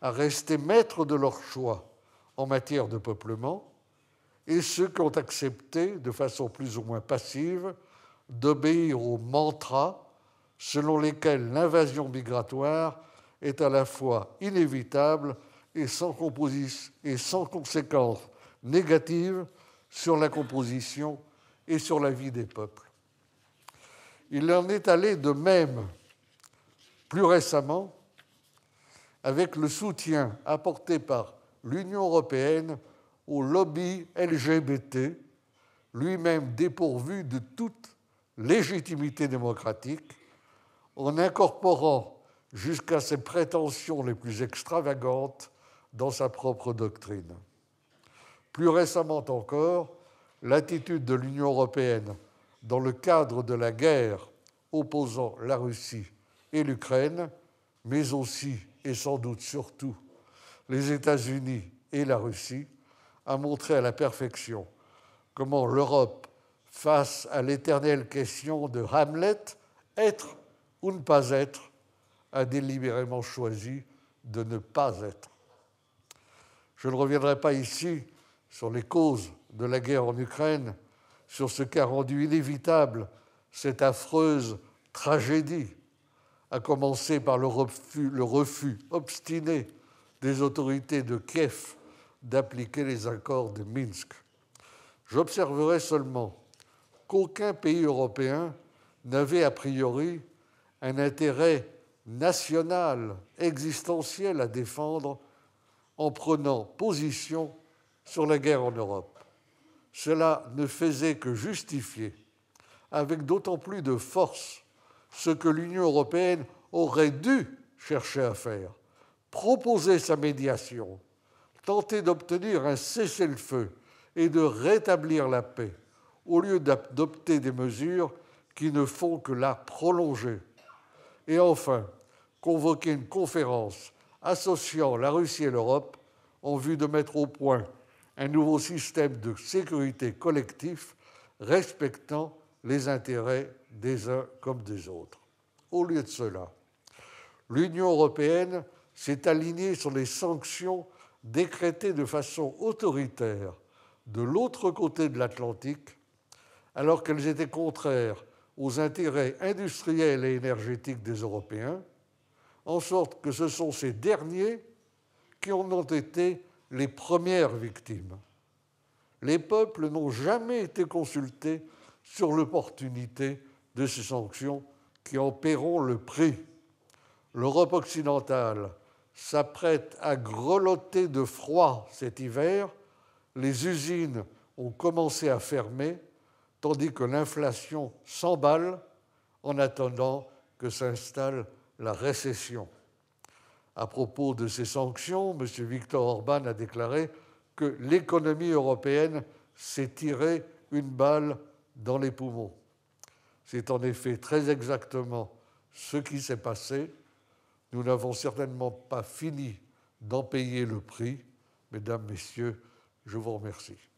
à rester maîtres de leur choix en matière de peuplement et ceux qui ont accepté, de façon plus ou moins passive, d'obéir aux mantras selon lesquels l'invasion migratoire est à la fois inévitable et sans conséquences négatives sur la composition et sur la vie des peuples. Il en est allé de même Plus récemment, avec le soutien apporté par l'Union européenne au lobby LGBT, lui-même dépourvu de toute légitimité démocratique, en incorporant jusqu'à ses prétentions les plus extravagantes dans sa propre doctrine. Plus récemment encore, l'attitude de l'Union européenne dans le cadre de la guerre opposant la Russie et l'Ukraine, mais aussi et sans doute surtout les États-Unis et la Russie, a montré à la perfection comment l'Europe, face à l'éternelle question de Hamlet, être ou ne pas être, a délibérément choisi de ne pas être. Je ne reviendrai pas ici sur les causes de la guerre en Ukraine, sur ce qu'a rendu inévitable cette affreuse tragédie, à commencer par le refus obstiné des autorités de Kiev d'appliquer les accords de Minsk. J'observerai seulement qu'aucun pays européen n'avait a priori un intérêt national existentiel à défendre en prenant position sur la guerre en Europe. Cela ne faisait que justifier, avec d'autant plus de force, ce que l'Union européenne aurait dû chercher à faire, proposer sa médiation, tenter d'obtenir un cessez-le-feu et de rétablir la paix, au lieu d'adopter des mesures qui ne font que la prolonger. Et enfin, convoquer une conférence associant la Russie et l'Europe en vue de mettre au point un nouveau système de sécurité collectif respectant les intérêts des uns comme des autres. Au lieu de cela, l'Union européenne s'est alignée sur les sanctions décrétées de façon autoritaire de l'autre côté de l'Atlantique, alors qu'elles étaient contraires aux intérêts industriels et énergétiques des Européens, en sorte que ce sont ces derniers qui en ont été les premières victimes. Les peuples n'ont jamais été consultés sur l'opportunité de ces sanctions qui en paieront le prix. L'Europe occidentale s'apprête à grelotter de froid cet hiver. Les usines ont commencé à fermer, tandis que l'inflation s'emballe en attendant que s'installe la récession. À propos de ces sanctions, M. Viktor Orban a déclaré que l'économie européenne s'est tirée une balle dans les poumons. C'est en effet très exactement ce qui s'est passé. Nous n'avons certainement pas fini d'en payer le prix. Mesdames, Messieurs, je vous remercie.